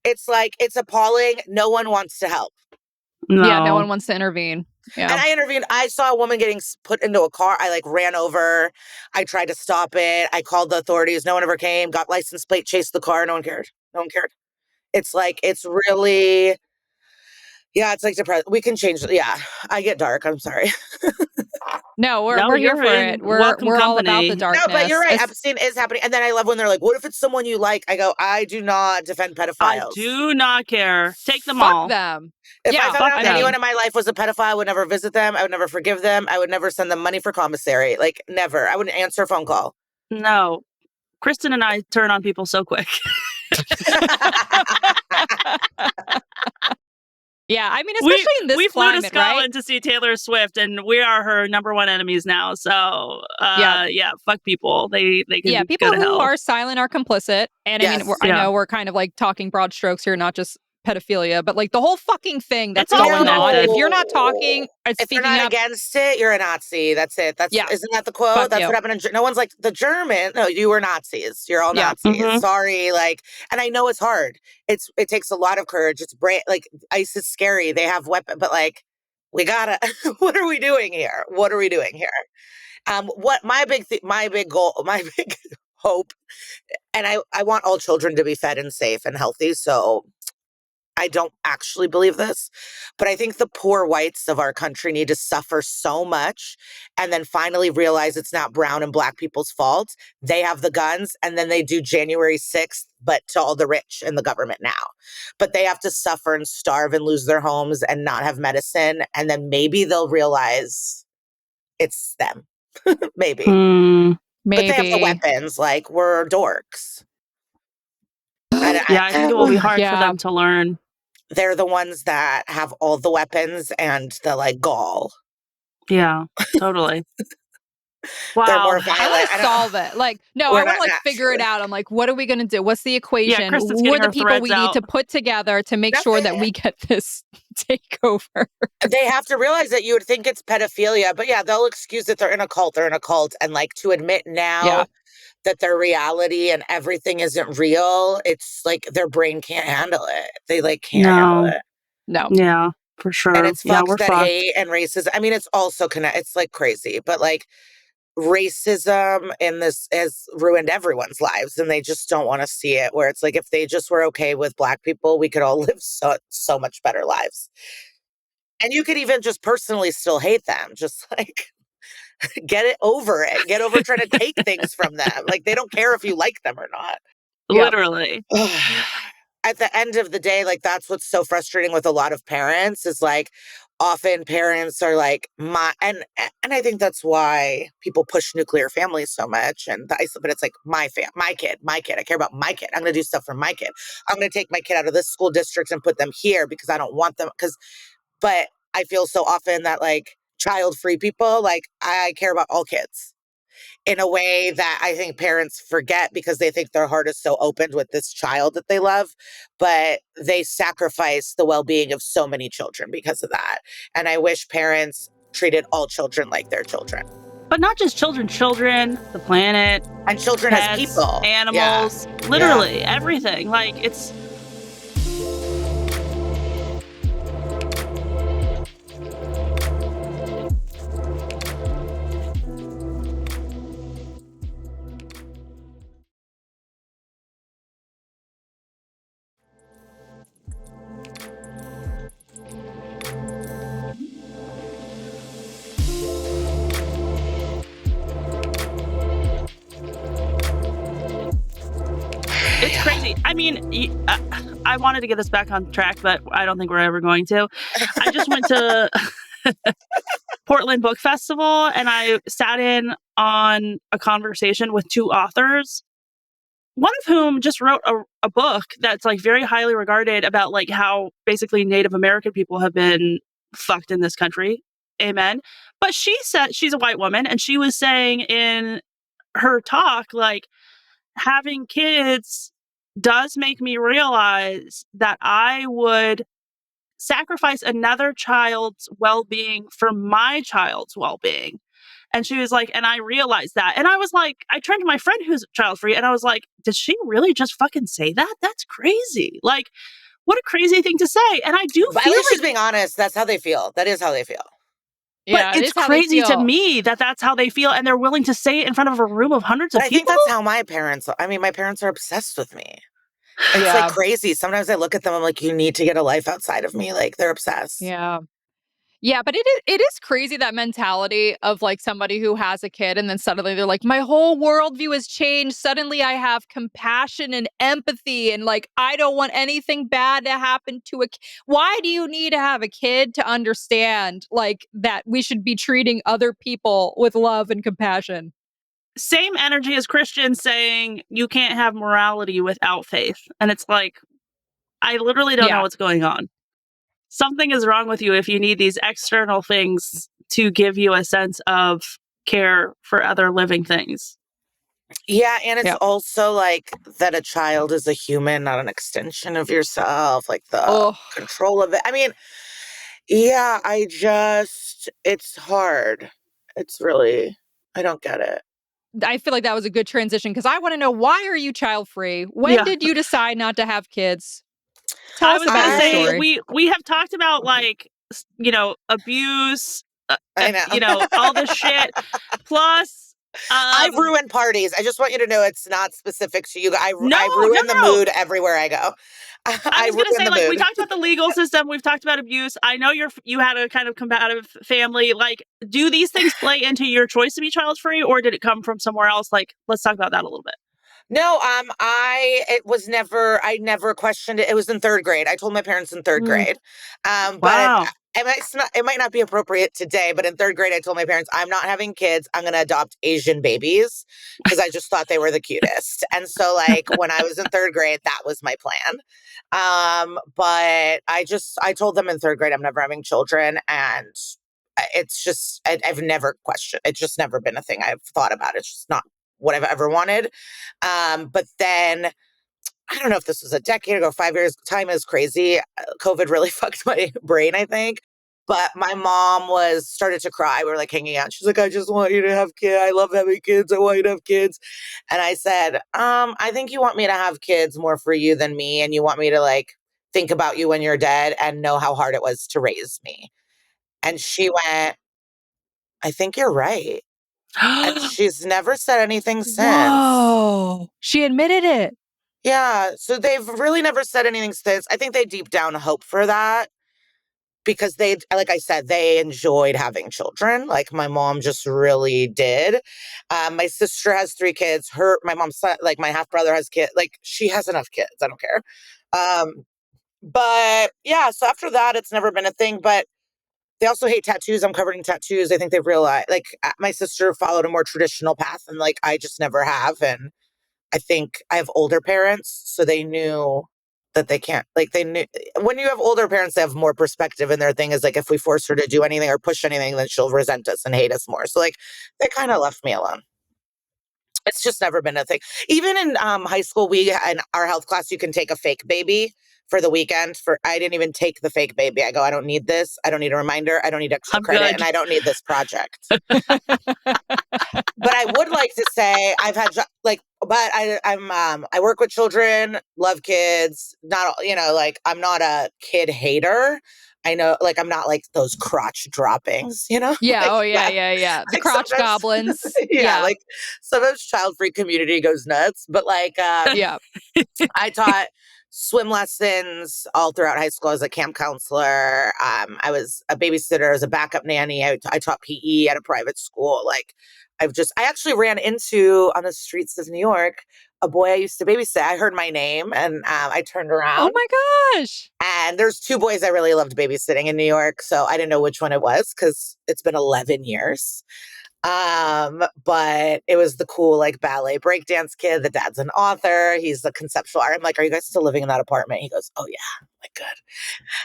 It's like, it's appalling. No one wants to help. No. Yeah, no one wants to intervene. Yeah. And I intervened. I saw a woman getting put into a car. I like ran over. I tried to stop it. I called the authorities. No one ever came. Got license plate, chased the car. No one cared. No one cared. It's like, it's really, yeah, it's like depressing. We can change. Yeah, I get dark. I'm sorry. No, we're here for it. We're all about the darkness. No, but you're right. Epstein is happening. And then I love when they're like, what if it's someone you like? I go, I do not defend pedophiles. I do not care. Take them Fuck all. them. If I found out anyone in my life was a pedophile, I would never visit them. I would never forgive them. I would never send them money for commissary. Like, never. I wouldn't answer a phone call. No. Kristen and I turn on people so quick. Yeah, I mean, especially in this climate, we flew to Scotland to see Taylor Swift, and we are her number one enemies now. So, yeah, fuck people. They can people go to who hell. are silent are complicit. And I mean, I know we're kind of like talking broad strokes here, not just pedophilia, but like the whole fucking thing that's going on. If you're not talking, if you're not against it, you're a Nazi. That's it. Isn't that the quote? Fuck that's you. what happened. No one's like the German. No, you were Nazis. You're all Nazis. Mm-hmm. Sorry, like, and I know it's hard. It takes a lot of courage. It's brave. Like, ICE is scary. They have weapons, but like, we gotta. What are we doing here? What are we doing here? What my big goal, my big hope, and I want all children to be fed and safe and healthy. So I don't actually believe this, but I think the poor whites of our country need to suffer so much and then finally realize it's not brown and black people's fault. They have the guns, and then they do January 6th, but to all the rich in the government now. But they have to suffer and starve and lose their homes and not have medicine, and then maybe they'll realize it's them. Maybe. Maybe. But they have the weapons, like, we're dorks. I think it will be hard for them to learn. They're the ones that have all the weapons and the like gall. Yeah, totally. Wow. They're more violent. I want to solve it. Like, no, I want to like figure it out. I'm like, what are we going to do? What's the equation? Yeah, what are the people we need to put together to make sure that we get this takeover? They have to realize that you would think it's pedophilia, but yeah, they'll excuse it. They're in a cult. And like to admit now that their reality and everything isn't real, it's like their brain can't handle it. They like can't handle it. No. Yeah, for sure. And it's fucked that fucked. hate and racism. I mean, it's also it's like crazy, but like racism in this has ruined everyone's lives, and they just don't want to see it. Where it's like, if they just were okay with black people, we could all live so much better lives. And you could even just personally still hate them, just like get it over it. Get over trying to take things from them. Like, they don't care if you like them or not. Literally. At the end of the day, like, that's what's so frustrating with a lot of parents is like, often parents are like, and I think that's why people push nuclear families so much. But it's like, my kid. I care about my kid. I'm going to do stuff for my kid. I'm going to take my kid out of this school district and put them here because I don't want them. But I feel so often that like child-free people, like, I care about all kids in a way that I think parents forget because they think their heart is so opened with this child that they love, but they sacrifice the well-being of so many children because of that. And I wish parents treated all children like their children. But not just children, the planet. And children pets, as people. Animals, literally everything. Like, it's... mean, I wanted to get us back on track, but I don't think we're ever going to. I just went to Portland Book Festival, and I sat in on a conversation with 2 authors, one of whom just wrote a book that's like very highly regarded about like how basically Native American people have been fucked in this country. Amen. But she said, she's a white woman, and she was saying in her talk, like, having kids does make me realize that I would sacrifice another child's well-being for my child's well-being. And she was like, and I realized that. And I was like, I turned to my friend who's child-free, and I was like, did she really just fucking say that? That's crazy. Like, what a crazy thing to say. And I do But feel at least like, she's being honest. That's how they feel. That is how they feel. Yeah, but it's crazy to me that that's how they feel, and they're willing to say it in front of a room of hundreds of But I people. think that's how my parents are. I mean, my parents are obsessed with me. It's like crazy. Sometimes I look at them, I'm like, you need to get a life outside of me. Like, they're obsessed. Yeah. Yeah, but it is crazy, that mentality of like somebody who has a kid and then suddenly they're like, my whole worldview has changed. Suddenly I have compassion and empathy, and like I don't want anything bad to happen to a kid. Why do you need to have a kid to understand like that we should be treating other people with love and compassion? Same energy as Christians saying you can't have morality without faith. And it's like, I literally don't know what's going on. Something is wrong with you if you need these external things to give you a sense of care for other living things. Yeah, and it's also like that a child is a human, not an extension of yourself, like the control of it. I mean, yeah, it's hard. It's really, I don't get it. I feel like that was a good transition because I want to know, why are you child-free? When did you decide not to have kids? Tell us about your story. We have talked about like, you know, abuse, I know. you know, all this shit. Plus, I've ruined parties. I just want you to know it's not specific to you. I ruin the mood everywhere I go. I was going to say, like, we talked about the legal system. We've talked about abuse. I know you had a kind of combative family. Like, do these things play into your choice to be child-free, or did it come from somewhere else? Like, let's talk about that a little bit. No, I never questioned it. It was in 3rd grade. I told my parents in 3rd grade. But it might not be appropriate today, but in 3rd grade, I told my parents, I'm not having kids. I'm going to adopt Asian babies because I just thought they were the cutest. And so like when I was in 3rd grade, that was my plan. But I told them in 3rd grade, I'm never having children. And it's just, I've never questioned. It's just never been a thing I've thought about. It's just not what I've ever wanted. But then I don't know if this was a decade ago, 5 years. Time is crazy. COVID really fucked my brain, I think. But my mom started to cry. We were like hanging out. She's like, I just want you to have kids. I love having kids. I want you to have kids. And I said, I think you want me to have kids more for you than me. And you want me to like think about you when you're dead and know how hard it was to raise me. And she went, I think you're right. And she's never said anything since. Whoa. She admitted it. Yeah. So they've really never said anything since. I think they deep down hope for that because like I said, they enjoyed having children. Like my mom just really did. My sister has 3 kids. My mom's son, like my half brother has kids. Like she has enough kids. I don't care. But yeah, so after that, it's never been a thing. But they also hate tattoos. I'm covered in tattoos. I think they've realized, like, my sister followed a more traditional path, and like I just never have. And I think I have older parents, so they knew that they can't. Like, they knew when you have older parents, they have more perspective, and their thing is like, if we force her to do anything or push anything, then she'll resent us and hate us more. So like, they kind of left me alone. It's just never been a thing. Even in high school, in our health class, you can take a fake baby for the weekend. I didn't even take the fake baby. I go, I don't need this. I don't need a reminder. I don't need extra credit. And I don't need this project. But I would like to say I've had I work with children, love kids, not, like I'm not a kid hater. I know, like, I'm not like those crotch droppings, Yeah. Like, Yeah. The like crotch goblins. Yeah. Like sometimes child-free community goes nuts, but like, I taught swim lessons all throughout high school. I was a camp counselor. I was a babysitter, as a backup nanny. I taught PE at a private school. Like I actually ran into on the streets of New York a boy I used to babysit. I heard my name and I turned around. Oh my gosh. And there's 2 boys I really loved babysitting in New York. So I didn't know which one it was because it's been 11 years. But it was the cool like ballet breakdance kid. The dad's an author. He's the conceptual art. I'm like, are you guys still living in that apartment? He goes, oh yeah. I'm like, good.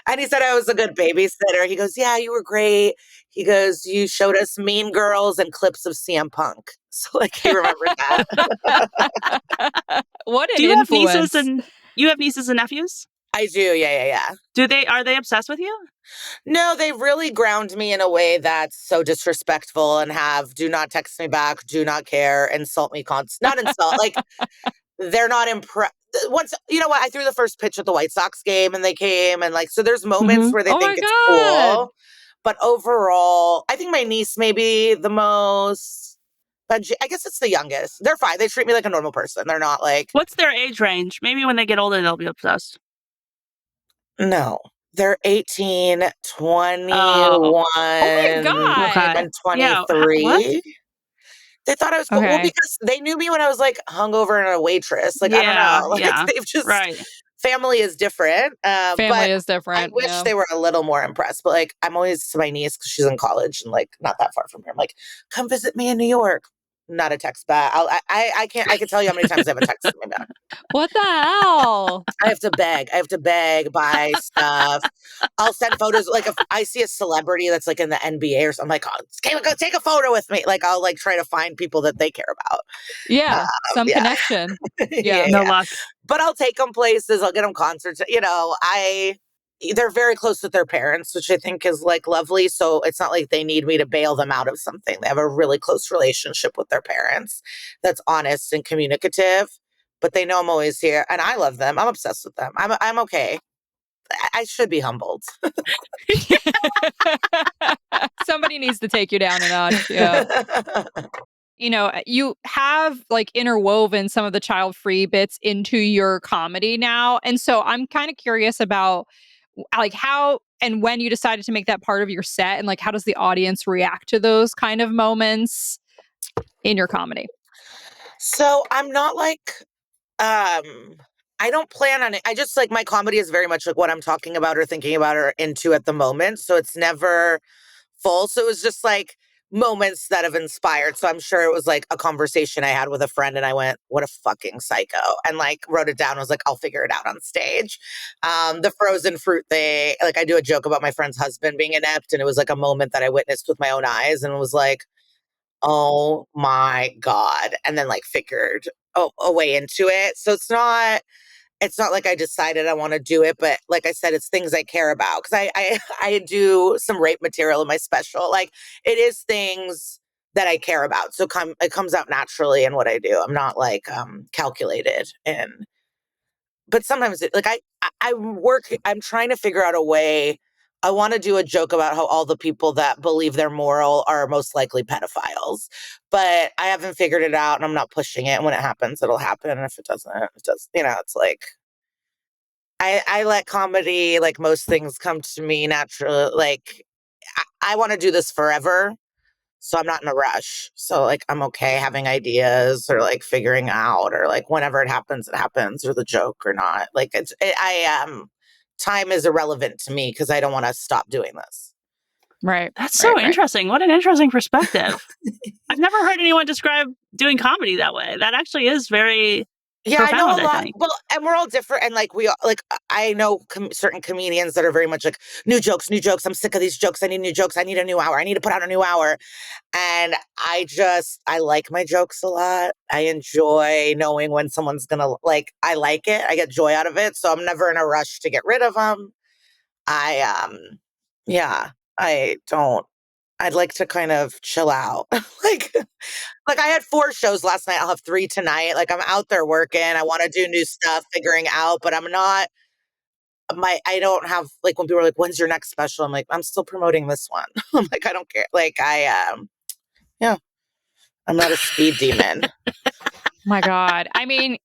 And he said I was a good babysitter. He goes, yeah, you were great. He goes, you showed us Mean Girls and clips of CM Punk. So like he remembered that. What an Do you have influence. nieces and nephews? I do. Yeah. Are they obsessed with you? No, they really ground me in a way that's so disrespectful and have do not text me back, do not care, insult me not insult, like they're not impressed. Once, you know what, I threw the first pitch at the White Sox game and they came and like, so there's moments where they Oh think my it's God. cool. But overall, I think my niece may be the most, but I guess it's the youngest. They're fine. They treat me like a normal person. They're not like, What's their age range? Maybe when they get older, they'll be obsessed. no. They're 18, 21, Oh my God. Okay. and Yeah. 23. What? They thought I was cool. Well, Okay. because they knew me when I was like hungover and a waitress. Like, I don't know. Like, Yeah. they've just, Right. family is different. Family But is different. I wish yeah. they were a little more impressed. But like, I'm always to my niece because she's in college and like not that far from here. I'm like, come visit me in New York. Not a text back. I can't. I can tell you how many times I haven't texted me back. What the hell? I have to beg, buy stuff. I'll send photos. Like if I see a celebrity that's like in the NBA or something, I'm like, oh, go take a photo with me. Like I'll like try to find people that they care about. Yeah. Some yeah. connection. Yeah. No luck. But I'll take them places. I'll get them concerts. You know, they're very close with their parents, which I think is like lovely. So it's not like they need me to bail them out of something. They have a really close relationship with their parents that's honest and communicative. But they know I'm always here, and I love them. I'm obsessed with them. I'm okay. I should be humbled. Somebody needs to take you down a notch. Yeah. You know, you have like interwoven some of the child-free bits into your comedy now. And so I'm kind of curious about like how and when you decided to make that part of your set and like how does the audience react to those kind of moments in your comedy? So I'm not like I don't plan on it. I just like my comedy is very much like what I'm talking about or thinking about or into at the moment. So it's never full. So it was just like moments that have inspired. So I'm sure it was like a conversation I had with a friend and I went, what a fucking psycho. And like wrote it down. I was like, I'll figure it out on stage. The frozen fruit thing, like I do a joke about my friend's husband being inept. And it was like a moment that I witnessed with my own eyes and was like, oh my God. And then like figured a way into it. So it's not like I decided I want to do it, but like I said, it's things I care about because I do some rape material in my special. Like it is things that I care about. So it comes out naturally in what I do. I'm not like calculated but sometimes I'm trying to figure out a way. I want to do a joke about how all the people that believe they're moral are most likely pedophiles, but I haven't figured it out and I'm not pushing it. And when it happens, it'll happen. And if it doesn't, it does, it's like, I let comedy, like most things come to me naturally. Like I want to do this forever. So I'm not in a rush. So like, I'm okay having ideas or like figuring out, or like whenever it happens, or the joke or not. Like time is irrelevant to me because I don't want to stop doing this. Right. That's so interesting. What an interesting perspective. I've never heard anyone describe doing comedy that way. That actually is very profound, I know a lot. I think. Well, and we're all different. And like I know certain comedians that are very much like new jokes. I'm sick of these jokes. I need new jokes. I need a new hour. I need to put out a new hour. And I like my jokes a lot. I enjoy knowing when someone's gonna I like it. I get joy out of it. So I'm never in a rush to get rid of them. I'd like to kind of chill out. Like I had 4 shows last night. I'll have 3 tonight. Like I'm out there working. I want to do new stuff, figuring out, but I'm not I don't have like when people are like, when's your next special? I'm like, I'm still promoting this one. I'm like, I don't care. Like I'm not a speed demon. My God. I mean,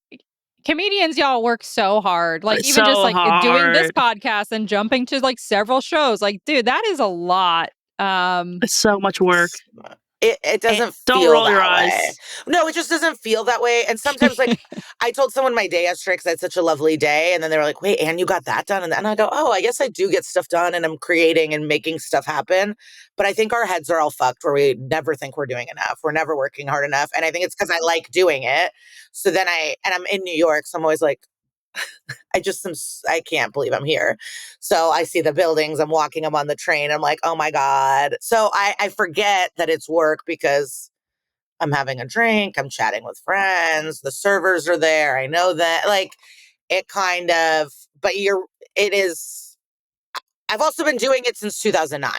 comedians, y'all work so hard. Like even So just like doing this hard. podcast and jumping to like several shows. Like, dude, that is a lot. It's so much work. It doesn't Don't feel roll your that way. eyes. No, it just doesn't feel that way. And sometimes, like, I told someone my day yesterday because I had such a lovely day. And then they were like, wait, and you got that done? And I go, oh, I guess I do get stuff done and I'm creating and making stuff happen. But I think our heads are all fucked where we never think we're doing enough. We're never working hard enough. And I think it's because I like doing it. So then I'm in New York. So I'm always like, I can't believe I'm here. So I see the buildings, I'm walking, I'm on the train. I'm like, oh my God. So I forget that it's work because I'm having a drink, I'm chatting with friends, the servers are there. I know that, like, it kind of, but it is. I've also been doing it since 2009.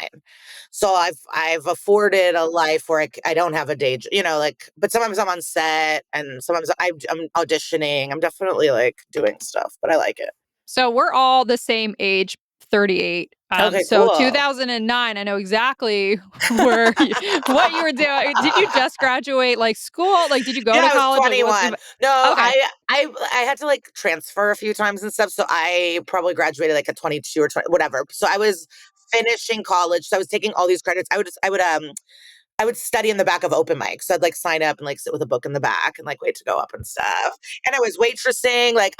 So I've afforded a life where I don't have a day, like, but sometimes I'm on set and sometimes I'm auditioning. I'm definitely like doing stuff, but I like it. So we're all the same age, 38. Okay, So cool. 2009, I know exactly what you were doing. Did you just graduate like school? Like, did you go Yeah, to I was college? Like, 21. No, okay. I had to like transfer a few times and stuff. So I probably graduated like at 22 or 20, whatever. So I was finishing college. So I was taking all these credits. I would study in the back of open mics. So I'd like sign up and like sit with a book in the back and like wait to go up and stuff. And I was waitressing. Like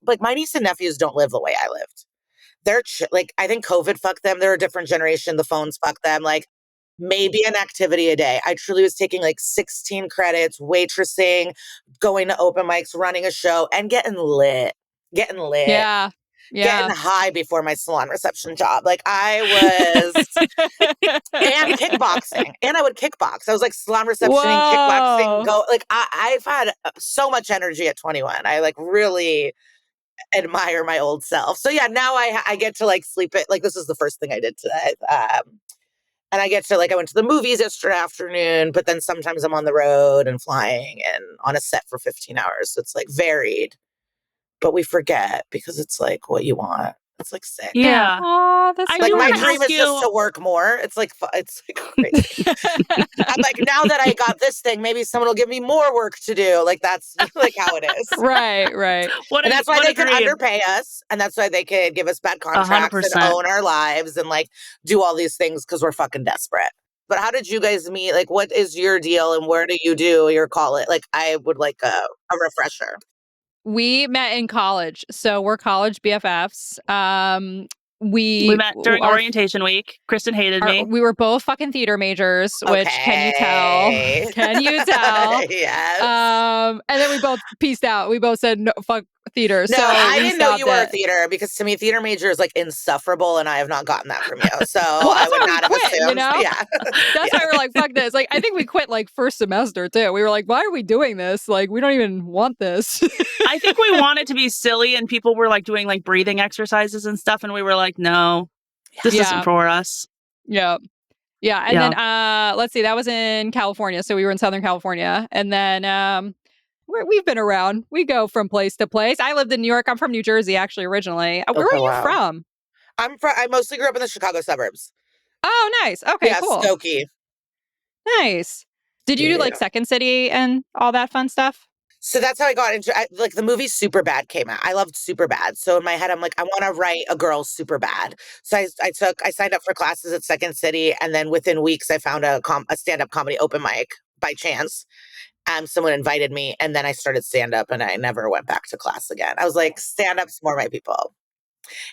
like my niece and nephews don't live the way I lived. Like, I think COVID fucked them. They're a different generation. The phones fucked them. Like, maybe an activity a day. I truly was taking like 16 credits, waitressing, going to open mics, running a show, and getting lit. Getting lit. Yeah. Getting high before my salon reception job. Like, I was. And kickboxing. And I would kickbox. I was like salon receptioning, kickboxing, like, I've had so much energy at 21. I like really admire my old self. So yeah, now I get to like sleep it. Like, this is the first thing I did today. And I get to like, I went to the movies yesterday afternoon, but then sometimes I'm on the road and flying and on a set for 15 hours. So it's like varied, but we forget because it's like what you want. It's like sick. Yeah. Oh, that's like my wanna dream ask is just to work more. It's like crazy. I'm like, now that I got this thing, maybe someone will give me more work to do. Like, that's like how it is. right. And that's why they can underpay us. And that's why they could give us bad contracts 100%. and own our lives and like do all these things because we're fucking desperate. But how did you guys meet? Like, what is your deal and where do you do your call it? Like, I would like a refresher. We met in college. So we're college BFFs. We met during orientation week. Kristen hated me. We were both fucking theater majors, which can you tell? Can you tell? Yes. And then we both peaced out. We both said no, fuck theater. No, so I didn't know you were a theater because to me, theater major is like insufferable, and I have not gotten that from you. So I would not have assumed. You know? Yeah, that's why we're like, fuck this. Like, I think we quit like first semester too. We were like, why are we doing this? Like, we don't even want this. I think we wanted to be silly, and people were like doing like breathing exercises and stuff, and we were like, no, this isn't for us. Yeah. And then let's see, that was in California. So we were in Southern California, and then we've been around. We go from place to place. I lived in New York. I'm from New Jersey, actually, originally. Where are you from? I mostly grew up in the Chicago suburbs. Oh, nice. Okay, cool. Skokie. Nice. Did you do like Second City and all that fun stuff? So that's how I got into like the movie Superbad came out. I loved Superbad. So in my head, I'm like, I want to write a girl Superbad. So I signed up for classes at Second City. And then within weeks, I found a stand-up comedy open mic by chance. Someone invited me and then I started stand-up and I never went back to class again. I was like, stand-up's more my people.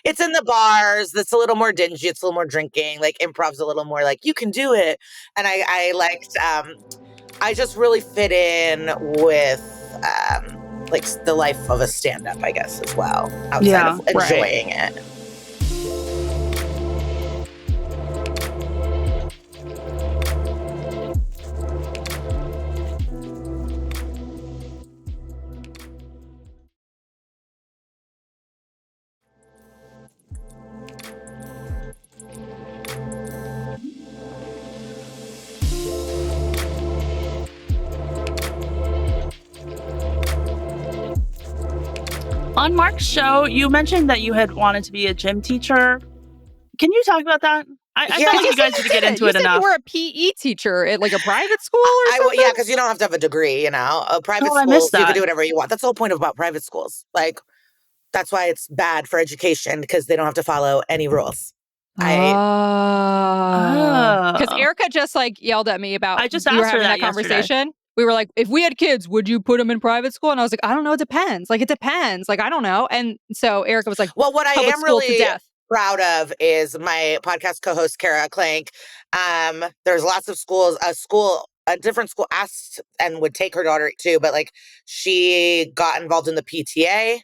It's in the bars. It's a little more dingy. It's a little more drinking. Like improv's a little more like, you can do it. And I liked, I just really fit in with like the life of a stand-up, I guess, as well. Outside of enjoying it. On Mark's show, you mentioned that you had wanted to be a gym teacher. Can you talk about that? I felt like you guys didn't get into it enough. You were a PE teacher at like a private school or something? Yeah, because you don't have to have a degree, you know. Private schools, you can do whatever you want. That's the whole point about private schools. Like, that's why it's bad for education because they don't have to follow any rules. Because Oh. Erica just like yelled at me about I just we were asked her having that that conversation. We were like, if we had kids, would you put them in private school? And I was like, I don't know. It depends. Like, it depends. Like, I don't know. And so Erica was like, Well, what I public am school to really death. proud of is my podcast co-host, Kara Clank. There's lots of schools, a different school asked and would take her daughter too, but like she got involved in the PTA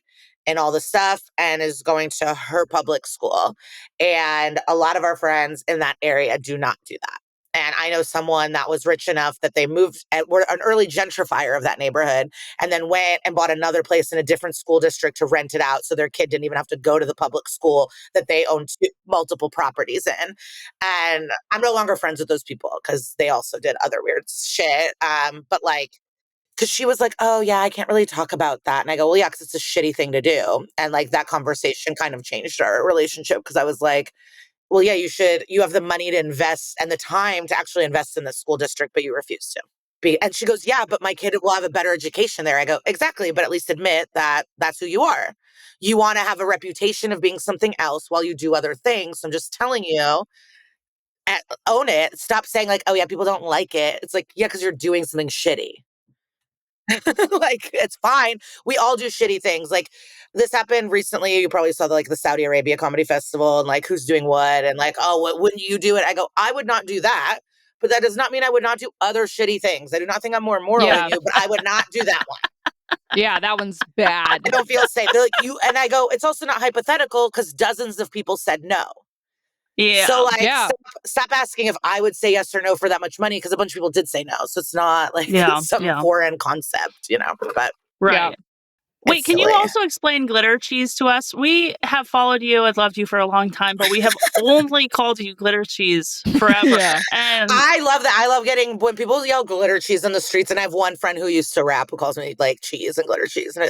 and all the stuff and is going to her public school. And a lot of our friends in that area do not do that. And I know someone that was rich enough that they moved and were an early gentrifier of that neighborhood and then went and bought another place in a different school district to rent it out. So their kid didn't even have to go to the public school that they owned multiple properties in. And I'm no longer friends with those people because they also did other weird shit. But like, because she was like, oh, yeah, I can't really talk about that. And I go, well, yeah, because it's a shitty thing to do. And like that conversation kind of changed our relationship because I was like, well, yeah, you have the money to invest and the time to actually invest in the school district, but you refuse to. And she goes, yeah, but my kid will have a better education there. I go, exactly, but at least admit that that's who you are. You want to have a reputation of being something else while you do other things. So I'm just telling you, own it. Stop saying like, oh yeah, people don't like it. It's like, yeah, because you're doing something shitty. Like, it's fine. We all do shitty things. Like, this happened recently. You probably saw the Saudi Arabia Comedy Festival and like who's doing what and like, oh, wouldn't you do it? I go, I would not do that. But that does not mean I would not do other shitty things. I do not think I'm more moral than you, but I would not do that one. Yeah, that one's bad. I don't feel safe. They're like, you, and I go, it's also not hypothetical because dozens of people said no. Yeah. So like, stop asking if I would say yes or no for that much money because a bunch of people did say no. So it's not like some foreign concept, but right. Yeah. Wait, can you also explain glitter cheese to us? We have followed you and loved you for a long time, but we have only called you glitter cheese forever. Yeah. And I love that. I love getting when people yell glitter cheese in the streets. And I have one friend who used to rap who calls me like cheese and glitter cheese. And I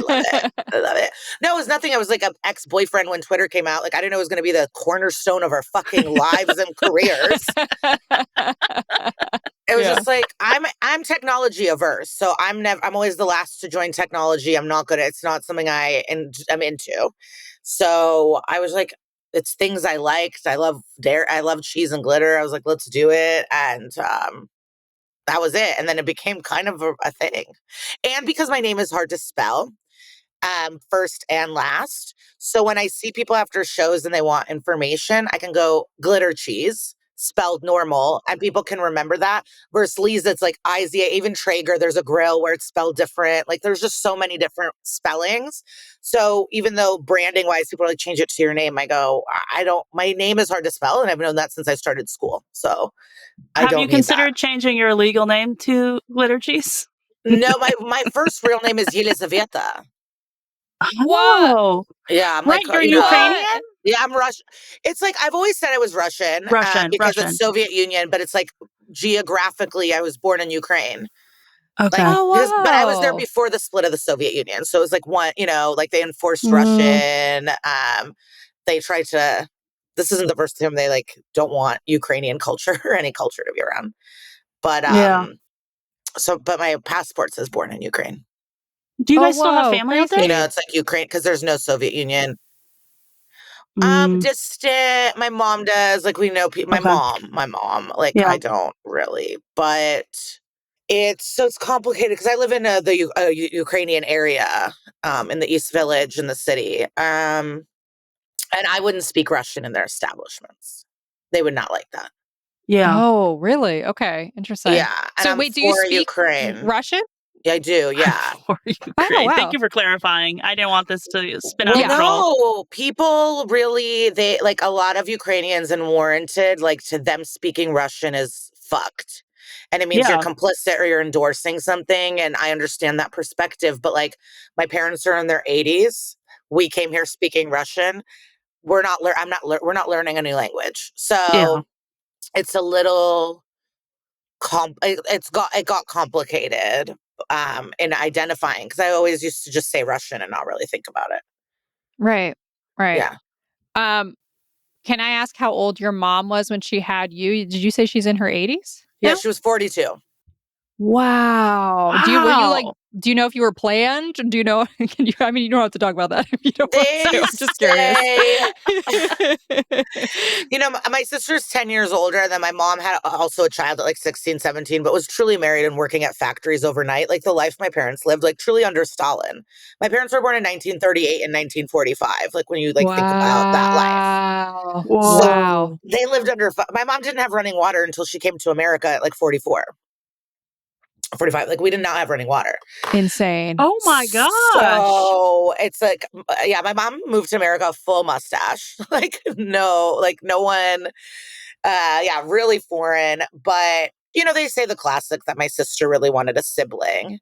love it. I love it. No, it was nothing. I was like an ex-boyfriend when Twitter came out. Like, I didn't know it was going to be the cornerstone of our fucking lives and careers. It was just like, I'm technology averse. So I'm always the last to join technology. I'm not good at, it's not something I'm into. So I was like, it's things I liked. I love cheese and glitter. I was like, let's do it. And that was it. And then it became kind of a thing. And because my name is hard to spell, first and last. So when I see people after shows and they want information, I can go glitter cheese, spelled normal, and people can remember that. Versus Liza, it's like Izia, even Treyger, there's a grill where it's spelled different. Like there's just so many different spellings. So even though branding wise, people are like, change it to your name, I go, my name is hard to spell, and I've known that since I started school. So have you considered changing your legal name to glitter cheese? No, my first real name is Yelizaveta. Whoa. Yeah, I'm right, you're Ukrainian? Yeah, I'm Russian. It's like, I've always said I was Russian. Because it's Soviet Union, but it's like, geographically, I was born in Ukraine. Okay. Like, but I was there before the split of the Soviet Union. So it was like like they enforced Russian. They tried to, this isn't the first time they like don't want Ukrainian culture or any culture to be around. But, but my passport says born in Ukraine. Do you guys still have family out there? It's like Ukraine because there's no Soviet Union. Distant. My mom does. Like we know my mom. Like I don't really, but it's complicated because I live in the Ukrainian area, in the East Village in the city, and I wouldn't speak Russian in their establishments. They would not like that. Yeah. Oh, really? Okay, interesting. Yeah. So wait, do you speak Russian? Yeah, I do. Yeah. Oh, wow. Thank you for clarifying. I didn't want this to spin out of control. No, people really, they like a lot of Ukrainians and warranted, like to them speaking Russian is fucked. And it means you're complicit or you're endorsing something. And I understand that perspective. But like my parents are in their 80s. We came here speaking Russian. We're not learning a new language. So it's a little it got complicated in identifying because I always used to just say Russian and not really think about it. Right. Yeah. Can I ask how old your mom was when she had you? Did you say she's in her 80s? Yeah, she was 42. Wow. Do you know if you were planned? Do you know? You don't have to talk about that if you don't want to. I'm just curious. You know, my sister's 10 years older, and then my mom had also a child at like 16, 17, but was truly married and working at factories overnight. Like the life my parents lived, like truly under Stalin. My parents were born in 1938 and 1945, like when you like think about that life. Wow. So Wow. they lived under, my mom didn't have running water until she came to America at like 44. 45. Like we did not have running water. Insane. Oh my gosh. So it's like, yeah, my mom moved to America full mustache. Like no one, yeah, really foreign. But, you know, they say the classic that my sister really wanted a sibling.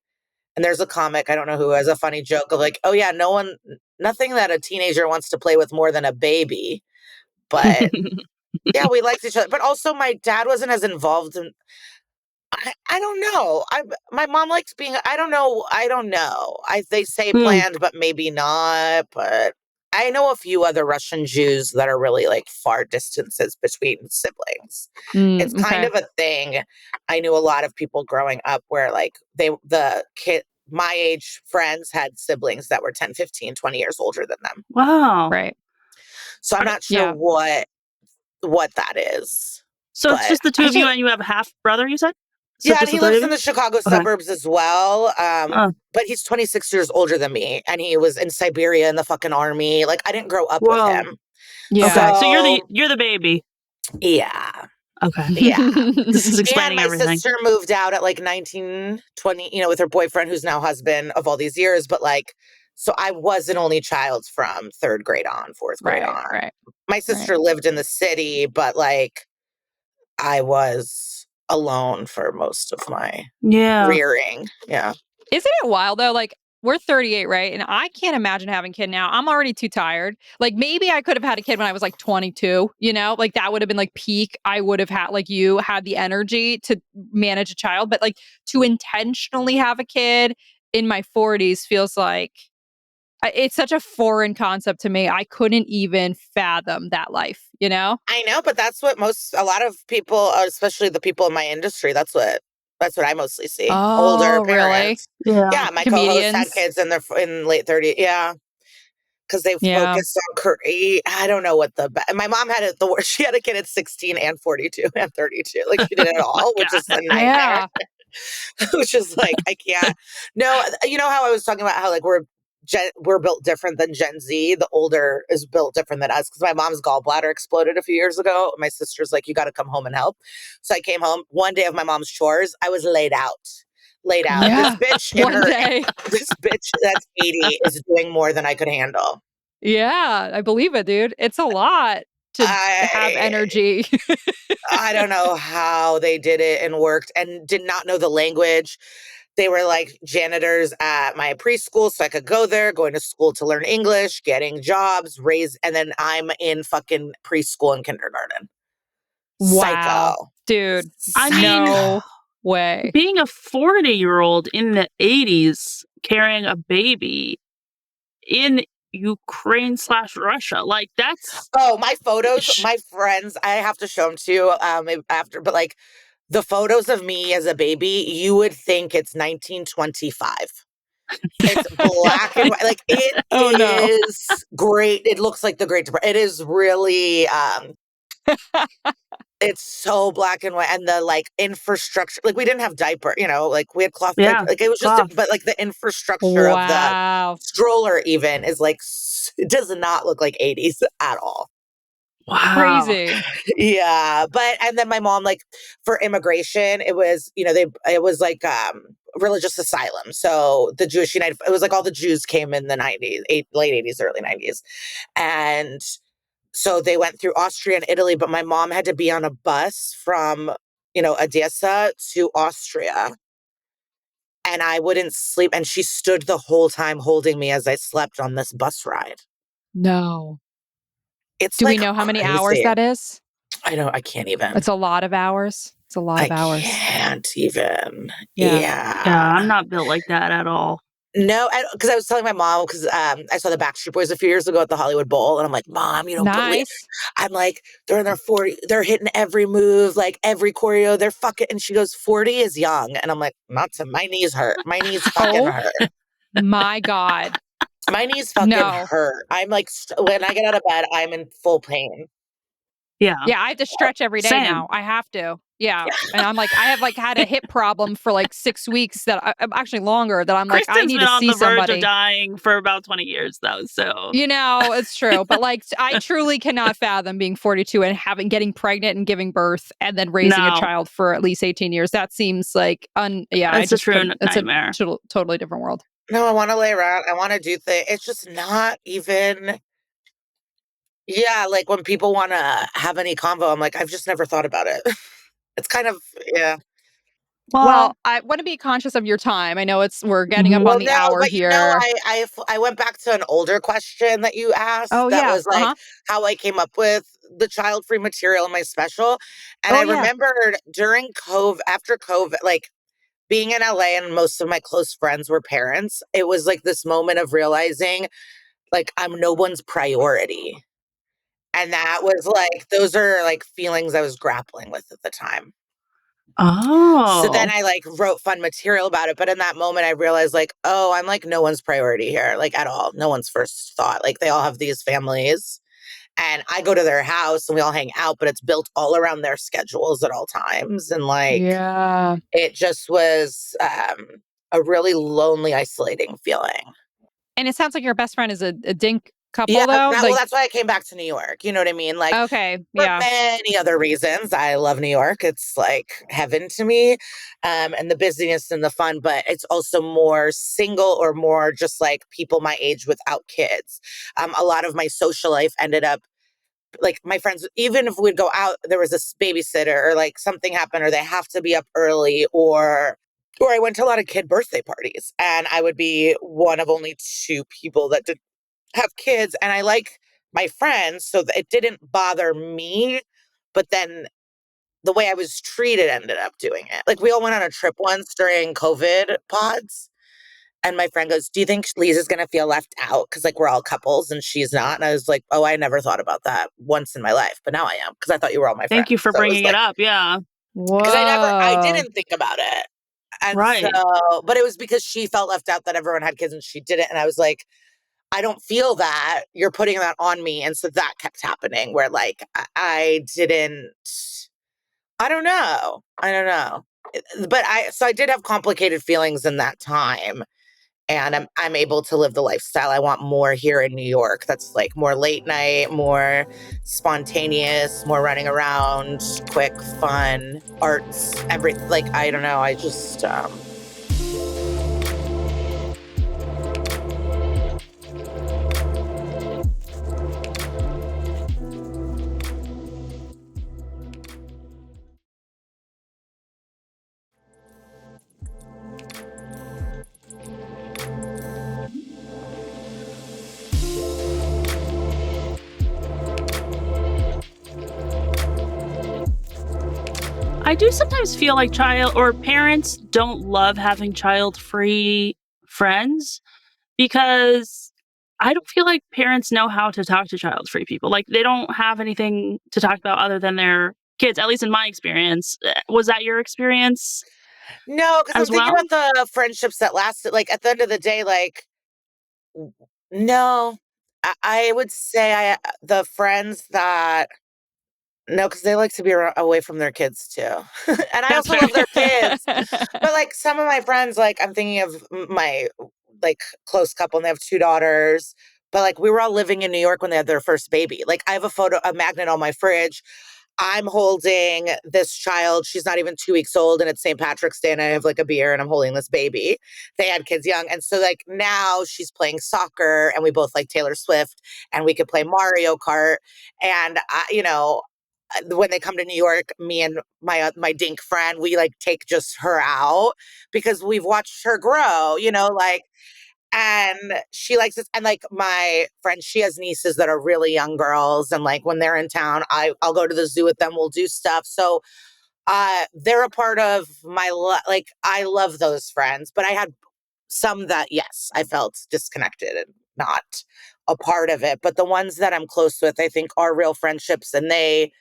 And there's a comic, I don't know who, has a funny joke of like, oh yeah, nothing that a teenager wants to play with more than a baby. But yeah, we liked each other. But also my dad wasn't as involved in, I don't know. My mom likes being, I don't know. They say planned, but maybe not. But I know a few other Russian Jews that are really like far distances between siblings. It's kind of a thing. I knew a lot of people growing up where like the kid, my age friends had siblings that were 10, 15, 20 years older than them. Wow. Right. So I'm not sure what that is. So it's just the two of you, and you have a half brother, you said? So yeah, and he lives in the Chicago suburbs as well. But he's 26 years older than me, and he was in Siberia in the fucking army. Like I didn't grow up with him. Yeah. Okay, so you're the baby. Yeah. Okay. Yeah. This is explaining and my everything. sister moved out at like 19, 20, you know, with her boyfriend who's now husband of all these years. But like, so I was an only child from 3rd grade on, 4th grade on. Right. My sister lived in the city, but like I was alone for most of my rearing. Yeah. Isn't it wild though? Like we're 38, right? And I can't imagine having a kid now. I'm already too tired. Like maybe I could have had a kid when I was like 22, you know? Like that would have been like peak. I would have had like you had the energy to manage a child, but like to intentionally have a kid in my 40s feels like it's such a foreign concept to me. I couldn't even fathom that life, you know? I know, but that's what a lot of people, especially the people in my industry, that's what I mostly see. Older parents. Really? Yeah, my co-host had kids in late 30s. Yeah. Because they focused on career. I don't know what my mom had it the worst. She had a kid at 16 and 42 and 32. Like she did it all, which is a nightmare. Yeah. Which is like, I can't. No, you know how I was talking about how like we're built different than Gen Z. The older is built different than us because my mom's gallbladder exploded a few years ago. My sister's like, you got to come home and help. So I came home one day of my mom's chores. I was laid out. Yeah. This bitch day. This bitch that's 80 is doing more than I could handle. Yeah, I believe it, dude. It's a lot to have energy. I don't know how they did it and worked and did not know the language. They were like janitors at my preschool, so I could go there, going to school to learn English, getting jobs, and then I'm in fucking preschool and kindergarten. Wow. Psycho. Dude, no way. Being a 40-year-old in the 80s carrying a baby in Ukraine/Russia, like that's... Oh, my photos, my friends, I have to show them to you after, but like the photos of me as a baby, you would think it's 1925. It's black and white. Like it is great. It looks like the Great Depression. It is really it's so black and white, and the like infrastructure, like we didn't have diaper, you know, like we had cloth diaper. Like it was just but like the infrastructure of the stroller even is like, it does not look like 80s at all. Wow. Crazy. Yeah. And then my mom, like for immigration, it was, you know, it was like religious asylum. So the Jewish United, it was like all the Jews came in the 90s, late 80s, early 90s. And so they went through Austria and Italy, but my mom had to be on a bus from, you know, Odessa to Austria. And I wouldn't sleep. And she stood the whole time holding me as I slept on this bus ride. No. Do we know how many hours that is? I can't even. It's a lot of hours. It's a lot of hours. I can't even. Yeah. Yeah, I'm not built like that at all. No, because I was telling my mom, because I saw the Backstreet Boys a few years ago at the Hollywood Bowl, and I'm like, Mom, you don't believe. I'm like, they're in their 40s, they're hitting every move, like every choreo, they're fucking. And she goes, 40 is young, and I'm like, not to my knees hurt, my knees fucking hurt. My God, my knees fucking hurt. I'm like, when I get out of bed, I'm in full pain. Yeah. Yeah, I have to stretch every day Same. now. I have to. Yeah. And I'm like, I have like had a hip problem for like 6 weeks I'm actually longer that I'm like, I Kristen's need been to on see the verge of somebody. dying for about 20 years, though, so. You know, it's true. But like, I truly cannot fathom being 42 and getting pregnant and giving birth and then raising a No. child for at least 18 years. That seems like, yeah, I It's a just true couldn't. It's a nightmare. totally different world. No, I want to lay around. I want to do things. It's just not even. Yeah, like when people want to have any convo, I'm like, I've just never thought about it. It's kind of, yeah. Well, I want to be conscious of your time. I know we're getting up Mhm. on Well, the no, hour but here. I went back to an older question that you asked Oh, that yeah. was like how I came up with the child-free material in my special. And Oh, I yeah. remembered during COVID, after COVID, like being in LA and most of my close friends were parents, it was like this moment of realizing like I'm no one's priority. And that was like, those are like feelings I was grappling with at the time. So then Oh. I like wrote fun material about it. But in that moment, I realized like, oh, I'm like no one's priority here, like at all. No one's first thought. Like they all have these families and I go to their house and we all hang out, but it's built all around their schedules at all times. And like, Yeah. it just was a really lonely, isolating feeling. And it sounds like your best friend is a DINK Yeah, couple, though. well, Like, that's why I came back to New York. You know what I mean? Like, okay, for yeah. many other reasons, I love New York. It's like heaven to me, and the busyness and the fun. But it's also more single or more just like people my age without kids. A lot of my social life ended up like my friends. Even if we'd go out, there was a babysitter or like something happened, or they have to be up early, or I went to a lot of kid birthday parties, and I would be one of only two people that did have kids, and I like my friends, so it didn't bother me, but then the way I was treated ended up doing it. Like, we all went on a trip once during COVID pods, and my friend goes, "Do you think Lisa's gonna feel left out? Because like, we're all couples and she's not." And I was like, "Oh, I never thought about that once in my life, but now I am, because I thought you were all my friends." Thank you for So it was bringing it like, up, yeah. because I Whoa. didn't think about it. And so, Right. but it was because she felt left out that everyone had kids and she didn't. And I was like, I don't feel that. You're putting that on me. And so that kept happening where like I didn't, I don't know. I don't know. But so I did have complicated feelings in that time. And I'm able to live the lifestyle I want more here in New York. That's like more late night, more spontaneous, more running around, quick, fun, arts, every like I don't know. I just I do sometimes feel like child or parents don't love having child-free friends because I don't feel like parents know how to talk to child-free people. Like, they don't have anything to talk about other than their kids, at least in my experience. Was that your experience no, because I'm as thinking well? about the friendships that lasted. Like at the end of the day, like no, I would say the friends that no, because they like to be away from their kids too, and I That's also fair. love their kids. But like some of my friends, like I'm thinking of my like close couple, and they have two daughters. But like we were all living in New York when they had their first baby. Like I have a magnet on my fridge. I'm holding this child. She's not even 2 weeks old, and it's St. Patrick's Day, and I have like a beer, and I'm holding this baby. They had kids young, and so like now she's playing soccer, and we both like Taylor Swift, and we could play Mario Kart, and when they come to New York, me and my dink friend, we like take just her out because we've watched her grow, like, and she likes it. And like my friend, she has nieces that are really young girls, and like when they're in town, I'll go to the zoo with them. We'll do stuff. So they're a part of my like I love those friends, but I had some that yes, I felt disconnected and not a part of it. But the ones that I'm close with, I think are real friendships, and they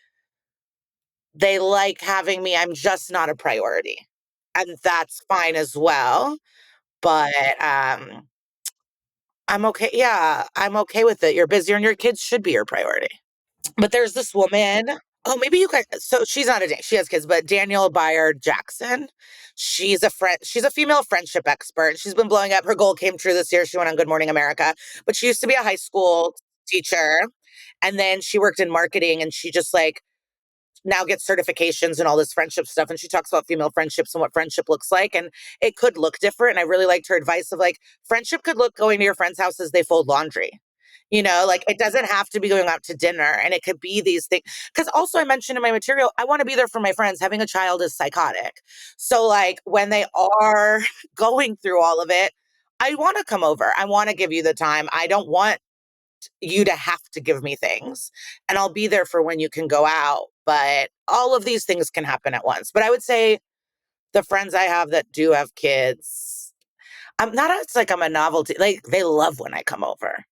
like having me. I'm just not a priority. And that's fine as well. But I'm okay. Yeah, I'm okay with it. You're busier and your kids should be your priority. But there's this woman. Oh, maybe you guys. So she's not she has kids, but Danielle Bayard Jackson, she's a friend. She's a female friendship expert. She's been blowing up. Her goal came true this year. She went on Good Morning America, but she used to be a high school teacher, and then she worked in marketing, and she just like now gets certifications and all this friendship stuff. And she talks about female friendships and what friendship looks like. And it could look different. And I really liked her advice of like, friendship could look going to your friends' houses, they fold laundry. You know, like it doesn't have to be going out to dinner, and it could be these things. Because also, I mentioned in my material, I want to be there for my friends. Having a child is psychotic. So, like, when they are going through all of it, I want to come over. I want to give you the time. I don't want you to have to give me things, and I'll be there for when you can go out. But all of these things can happen at once. But I would say the friends I have that do have kids, I'm not, it's like I'm a novelty. Like they love when I come over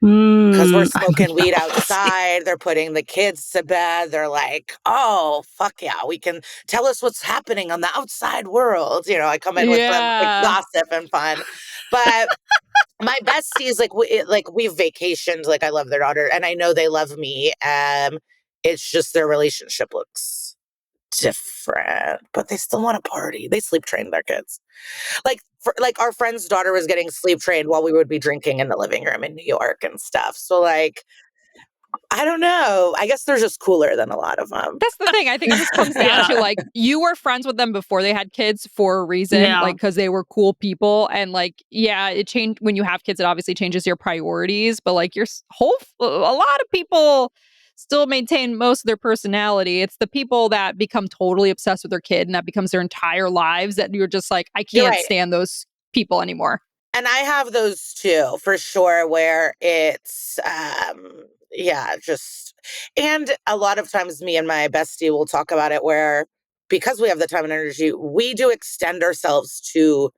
because we're smoking weed outside. They're putting the kids to bed. They're like, oh, fuck yeah, we can tell us what's happening on the outside world. You know, I come in with some like, gossip and fun. But my besties, like we've vacationed. Like I love their daughter, and I know they love me. It's just their relationship looks different, but they still want to party. They sleep train their kids. Like our friend's daughter was getting sleep trained while we would be drinking in the living room in New York and stuff. So like, I don't know. I guess they're just cooler than a lot of them. That's the thing. I think it just comes down to like you were friends with them before they had kids for a reason, like because they were cool people, and like it changed when you have kids. It obviously changes your priorities, but like a lot of people still maintain most of their personality. It's the people that become totally obsessed with their kid and that becomes their entire lives that you're just like, I can't stand those people anymore. And I have those too, for sure, where it's, just, and a lot of times me and my bestie will talk about it where, because we have the time and energy, we do extend ourselves to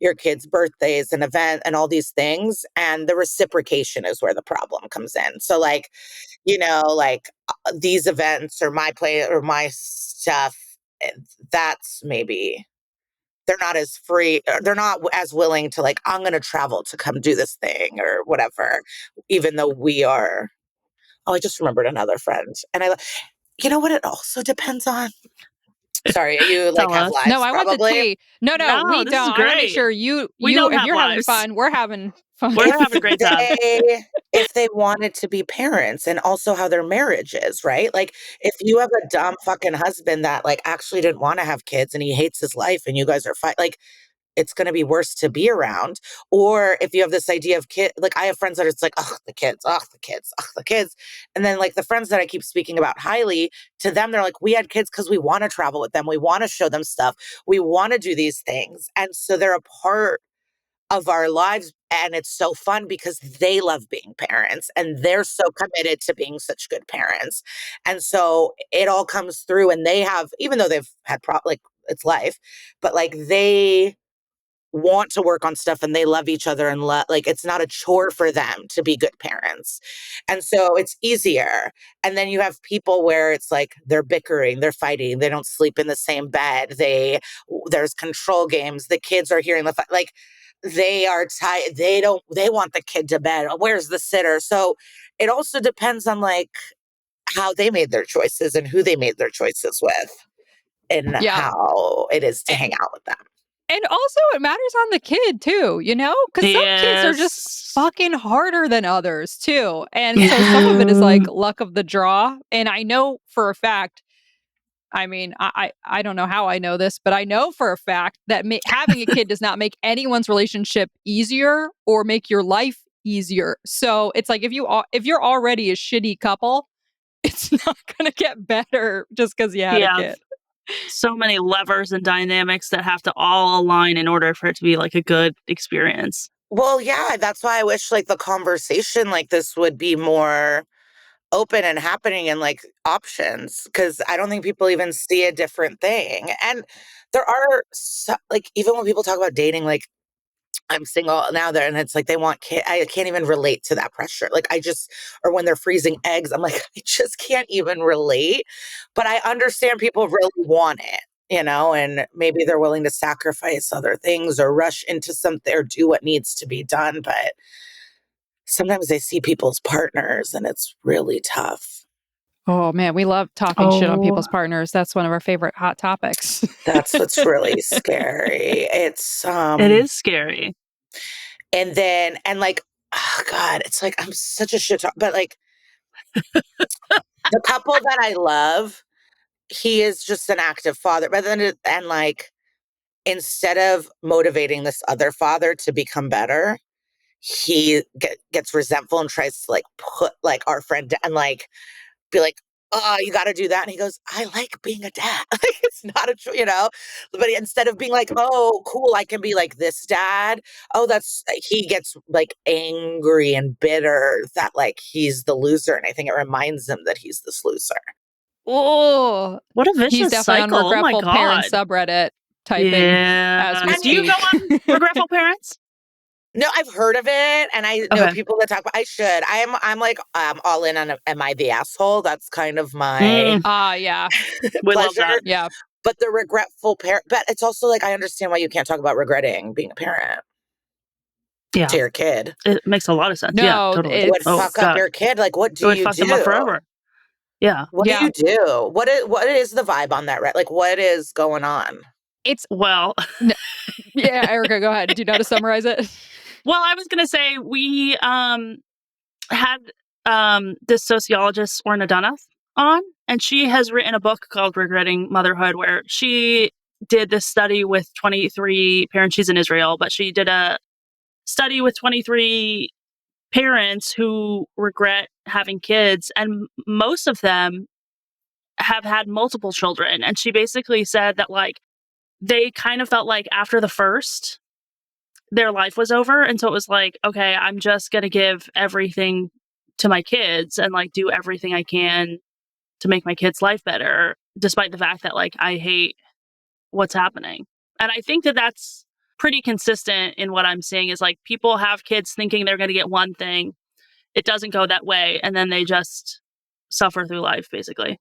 your kids' birthdays and event and all these things. And the reciprocation is where the problem comes in. So like, you know, like these events or my play or my stuff, that's maybe they're not as free, they're not as willing to like, I'm going to travel to come do this thing or whatever, even though we are. Oh, I just remembered another friend. And you know what it also depends on? Sorry, you like have lives? No, I want the tea. No, we this don't. is great. I want to make sure you don't if have you're lives. having fun, we're having fun. We're having a great time. If they wanted to be parents and also how their marriage is, right? Like if you have a dumb fucking husband that like actually didn't want to have kids and he hates his life and you guys are like it's going to be worse to be around. Or if you have this idea of kid, like I have friends that it's like, oh, the kids, oh, the kids, oh, the kids. And then like the friends that I keep speaking about highly, to them, they're like, we had kids because we want to travel with them. We want to show them stuff. We want to do these things. And so they're a part of our lives. And it's so fun because they love being parents and they're so committed to being such good parents. And so it all comes through, and they have, even though they've had like it's life, but like they want to work on stuff and they love each other and like it's not a chore for them to be good parents. And so it's easier. And then you have people where it's like they're bickering, they're fighting, they don't sleep in the same bed. There's control games. The kids are hearing the fight. Like they are tired. They want the kid to bed. Where's the sitter? So it also depends on like how they made their choices and who they made their choices with and how it is to hang out with them. And also, it matters on the kid, too, you know? Because some kids are just fucking harder than others, too. And so some of it is like luck of the draw. And I know for a fact, I mean, I don't know how I know this, but I know for a fact that having a kid does not make anyone's relationship easier or make your life easier. So it's like if you're already a shitty couple, it's not going to get better just because you had a kid. So many levers and dynamics that have to all align in order for it to be like a good experience. Well, yeah, that's why I wish like the conversation like this would be more open and happening and like options, because I don't think people even see a different thing. And there are like, even when people talk about dating, like I'm single now there, and it's like they want kids. I can't even relate to that pressure. Like or when they're freezing eggs, I'm like, I just can't even relate. But I understand people really want it, you know, and maybe they're willing to sacrifice other things or rush into something or do what needs to be done. But sometimes they see people's partners and it's really tough. Oh man, we love talking shit on people's partners. That's one of our favorite hot topics. That's what's really scary. It's It is scary. and then like, oh God, it's like I'm such a shit talk, but like the couple that I love, he is just an active father, and like instead of motivating this other father to become better, he gets resentful and tries to like put like our friend down and like be like, oh, you got to do that. And he goes, I like being a dad. Like, it's not a, but instead of being like, oh, cool, I can be like this dad. Oh, he gets like angry and bitter that like he's the loser. And I think it reminds him that he's this loser. Oh, what a vicious he's definitely cycle. on Regretful Parent subreddit typing as we speak. Do you go on Regretful Parents? No, I've heard of it, and I know people that talk about. I should. I'm like all in on. Am I the asshole? That's kind of my yeah. We love that. Yeah, but the regretful parent. But it's also like I understand why you can't talk about regretting being a parent. Yeah, to your kid. It makes a lot of sense. No, yeah, totally. It would fuck up your kid. Like, what do you do? Fuck them up forever. Yeah. What do you do? What is the vibe on that? Right? Like, what is going on? It's well. Yeah, Erica, go ahead. Do you know how to summarize it? Well, I was gonna say we had this sociologist Orna Dunath on, and she has written a book called Regretting Motherhood, where she did this study with 23 parents. She's in Israel, but she did a study with 23 parents who regret having kids, and most of them have had multiple children. And she basically said that like they kind of felt like after the first, their life was over. And so it was like, okay, I'm just going to give everything to my kids and like do everything I can to make my kids' life better, despite the fact that like I hate what's happening. And I think that that's pretty consistent in what I'm seeing is like people have kids thinking they're going to get one thing. It doesn't go that way. And then they just suffer through life, basically.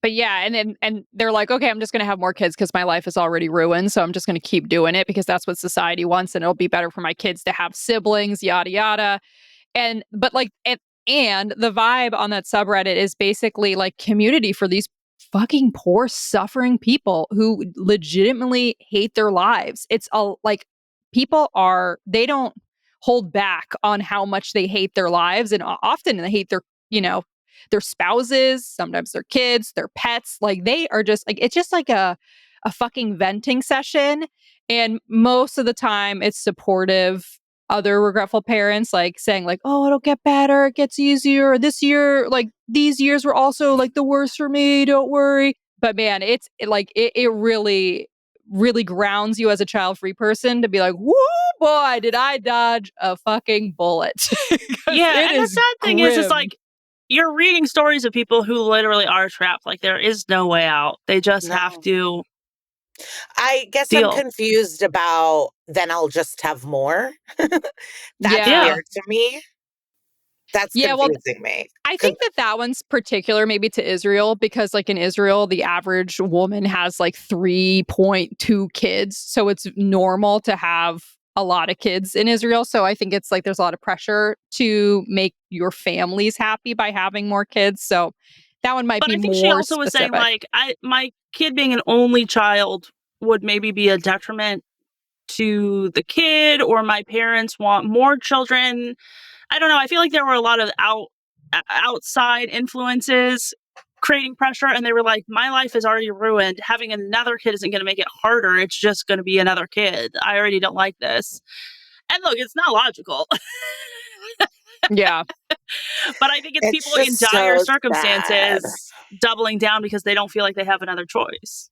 But yeah, and they're like, okay, I'm just going to have more kids because my life is already ruined. So I'm just going to keep doing it because that's what society wants. And it'll be better for my kids to have siblings, yada, yada. And the vibe on that subreddit is basically like community for these fucking poor, suffering people who legitimately hate their lives. It's like they don't hold back on how much they hate their lives. And often they hate their spouses, sometimes their kids, their pets. Like they are just like, it's just like a fucking venting session. And most of the time it's supportive other regretful parents, like saying like, oh, it'll get better, it gets easier. This year, like these years were also like the worst for me, don't worry. But man, it really, really grounds you as a child-free person to be like, whoo, boy, did I dodge a fucking bullet. Yeah, and the sad thing is like, you're reading stories of people who literally are trapped. Like there is no way out. They just have to. I guess I'm confused about then I'll just have more. That's weird to me. That's confusing me. I think that one's particular maybe to Israel because like in Israel, the average woman has like 3.2 kids. So it's normal to have a lot of kids in Israel. So I think it's like there's a lot of pressure to make your families happy by having more kids. So that one might be more But I think she also was saying like my kid being an only child would maybe be a detriment to the kid, or my parents want more children. I don't know. I feel like there were a lot of outside influences creating pressure, and they were like, my life is already ruined. Having another kid isn't going to make it harder. It's just going to be another kid. I already don't like this. And look, it's not logical. Yeah. But I think it's people in dire circumstances doubling down because they don't feel like they have another choice.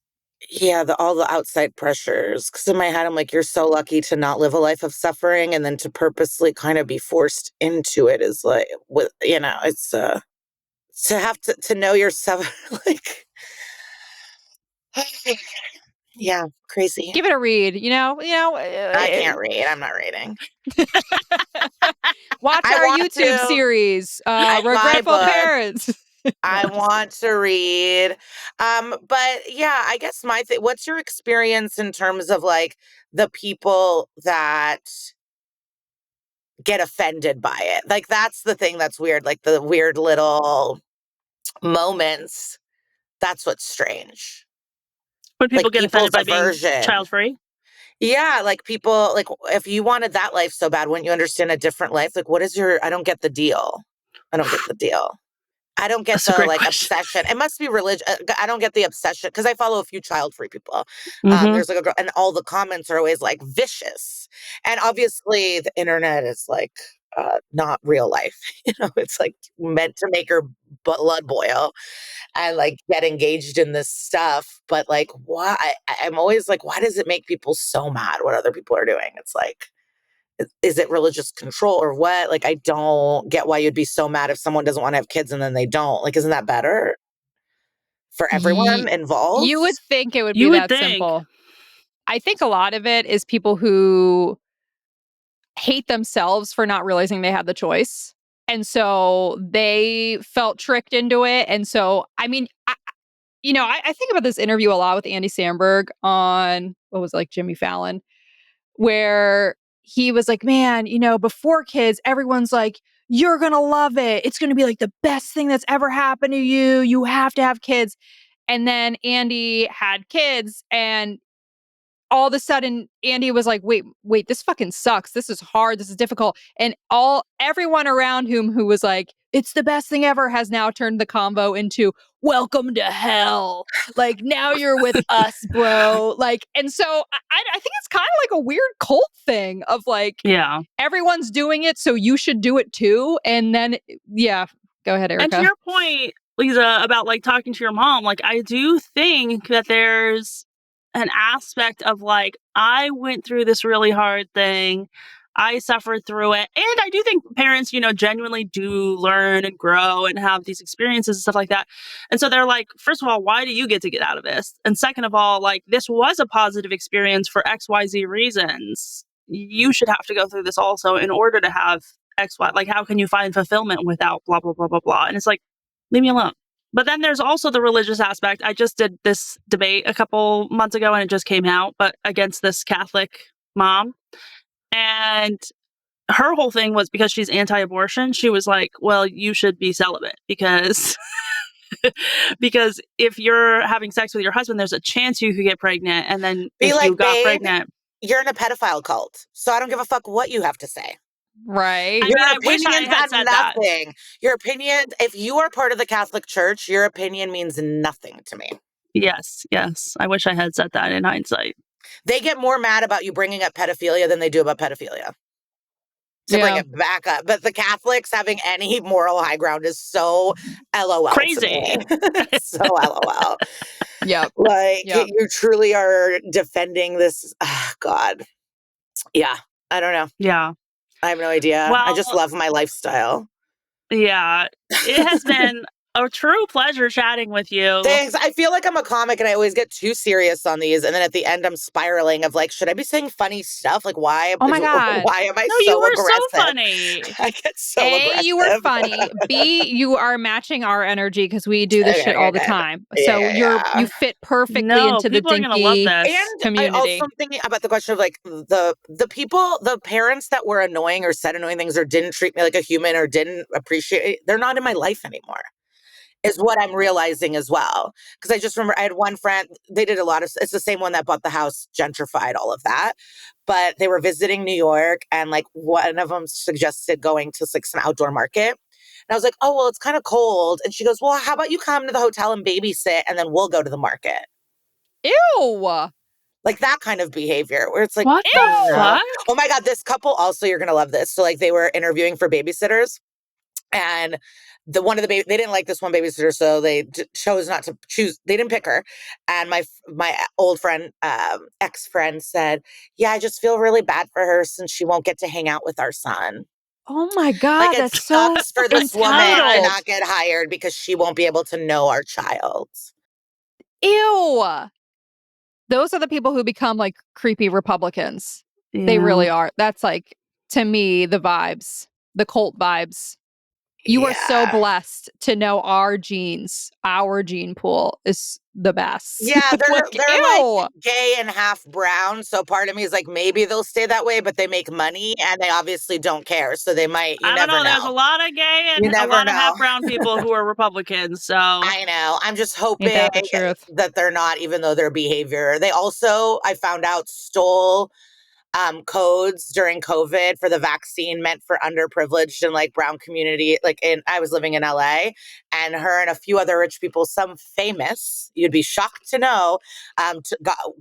Yeah, all the outside pressures. Because in my head, I'm like, you're so lucky to not live a life of suffering, and then to purposely kind of be forced into it is like, it's to have to know yourself. Like, yeah, crazy. Give it a read. I can't read. I'm not reading. Watch our YouTube series, Regretful Parents. I want to read. But yeah, I guess what's your experience in terms of like the people that get offended by it? Like that's the thing that's weird, like the weird little moments, that's what's strange. When people Like get offended people's by being aversion. child-free? Yeah, like people, like if you wanted that life so bad, wouldn't you understand a different life? Like, what is your, I don't get the deal. I don't get the deal. I don't get That's a the great like question. obsession. It must be religion. I don't get the obsession because I follow a few child-free people. Mhm. There's like a girl, and all the comments are always like vicious. And obviously, the internet is like not real life. You know, it's like meant to make her blood boil and like get engaged in this stuff. But like, why? I'm always like, why does it make people so mad? What other people are doing? It's like, is it religious control or what? Like, I don't get why you'd be so mad if someone doesn't want to have kids and then they don't. Like, isn't that better for everyone involved? You would think it would You be would that think. simple. I think a lot of it is people who hate themselves for not realizing they had the choice. And so they felt tricked into it. And so, I mean, I think about this interview a lot with Andy Samberg on, what was it, like Jimmy Fallon, where he was like, man, before kids, everyone's like, you're going to love it. It's going to be like the best thing that's ever happened to you. You have to have kids. And then Andy had kids, and all of a sudden Andy was like, wait, this fucking sucks. This is hard. This is difficult. And everyone around him who was like, it's the best thing ever, has now turned the convo into welcome to hell. Like, now you're with us, bro. Like, and so I think it's kind of like a weird cult thing of like, Yeah. everyone's doing it, so you should do it too. And then, yeah, go ahead, Erica. And to your point, Liza, about like talking to your mom, like I do think that there's an aspect of like, I went through this really hard thing. I suffered through it. And I do think parents, genuinely do learn and grow and have these experiences and stuff like that. And so they're like, first of all, why do you get to get out of this? And second of all, like, this was a positive experience for XYZ reasons. You should have to go through this also in order to have XY. Like, how can you find fulfillment without blah, blah, blah, blah, blah? And it's like, leave me alone. But then there's also the religious aspect. I just did this debate a couple months ago and it just came out, but against this Catholic mom. And her whole thing was because she's anti-abortion. She was like, well, you should be celibate because because if you're having sex with your husband, there's a chance you could get pregnant. And then Be if like, you got babe, pregnant, you're in a pedophile cult. So I don't give a fuck what you have to say. Right. I mean, I wish I had said that. Nothing. Your opinion, if you are part of the Catholic Church, your opinion means nothing to me. Yes. I wish I had said that in hindsight. They get more mad about you bringing up pedophilia than they do about pedophilia. To bring it back up. But the Catholics having any moral high ground is so LOL. Crazy. So LOL. Yep. Like, you truly are defending this. Oh, God. Yeah. I don't know. Yeah. I have no idea. Well, I just love my lifestyle. Yeah. It has been a true pleasure chatting with you. Thanks. I feel like I'm a comic and I always get too serious on these. And then at the end, I'm spiraling of like, should I be saying funny stuff? Like, why? Oh my God. Why am I No, so you were aggressive? so funny. I get so A, aggressive. you were funny. B, you are matching our energy because we do this shit all the time. So you fit perfectly into the dinky community. I also thinking about the question of like the people, the parents that were annoying or said annoying things or didn't treat me like a human or didn't appreciate, they're not in my life anymore. Is what I'm realizing as well. Because I just remember I had one friend, they did a lot of, it's the same one that bought the house, gentrified, all of that. But they were visiting New York and like one of them suggested going to like some outdoor market. And I was like, oh, well, it's kind of cold. And she goes, well, how about you come to the hotel and babysit and then we'll go to the market? Ew. Like that kind of behavior where it's like, what the fuck? Oh my God, this couple also, you're going to love this. So like they were interviewing for babysitters. And they didn't like this one babysitter, so they chose not to choose. They didn't pick her. And my old friend, ex-friend said, yeah, I just feel really bad for her since she won't get to hang out with our son. Oh my God, like, that's so sucks for this woman to not get hired because she won't be able to know our child. Ew. Those are the people who become like creepy Republicans. Yeah. They really are. That's like, to me, the vibes, the cult vibes. You are so blessed to know our genes. Our gene pool is the best. Yeah, they're ew. like gay and half brown. So part of me is like, maybe they'll stay that way, but they make money and they obviously don't care. So they might. I don't know. There's a lot of gay and a lot of half brown people who are Republicans. So I know. I'm just hoping Ain't that the truth? that they're not, even though their behavior. They also, I found out, stole codes during COVID for the vaccine meant for underprivileged and like brown community. I was living in LA, and her and a few other rich people, some famous, you'd be shocked to know,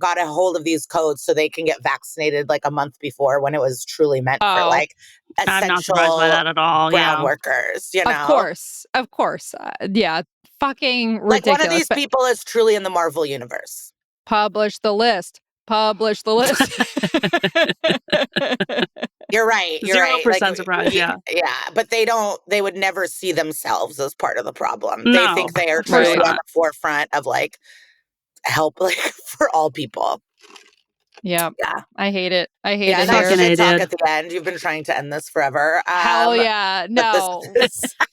got a hold of these codes so they can get vaccinated like a month before when it was truly meant for like essential I'm not surprised by that at all. brown workers, you know? Of course. Yeah. Fucking ridiculous. Like one of these people is truly in the Marvel universe. Publish the list. You're right. You're 0% right. surprise. Yeah. But they would never see themselves as part of the problem. No, they think they are truly on the forefront of like help, like for all people. Yeah. I hate it. Nice shit talk at the end. You've been trying to end this forever. Hell yeah. No.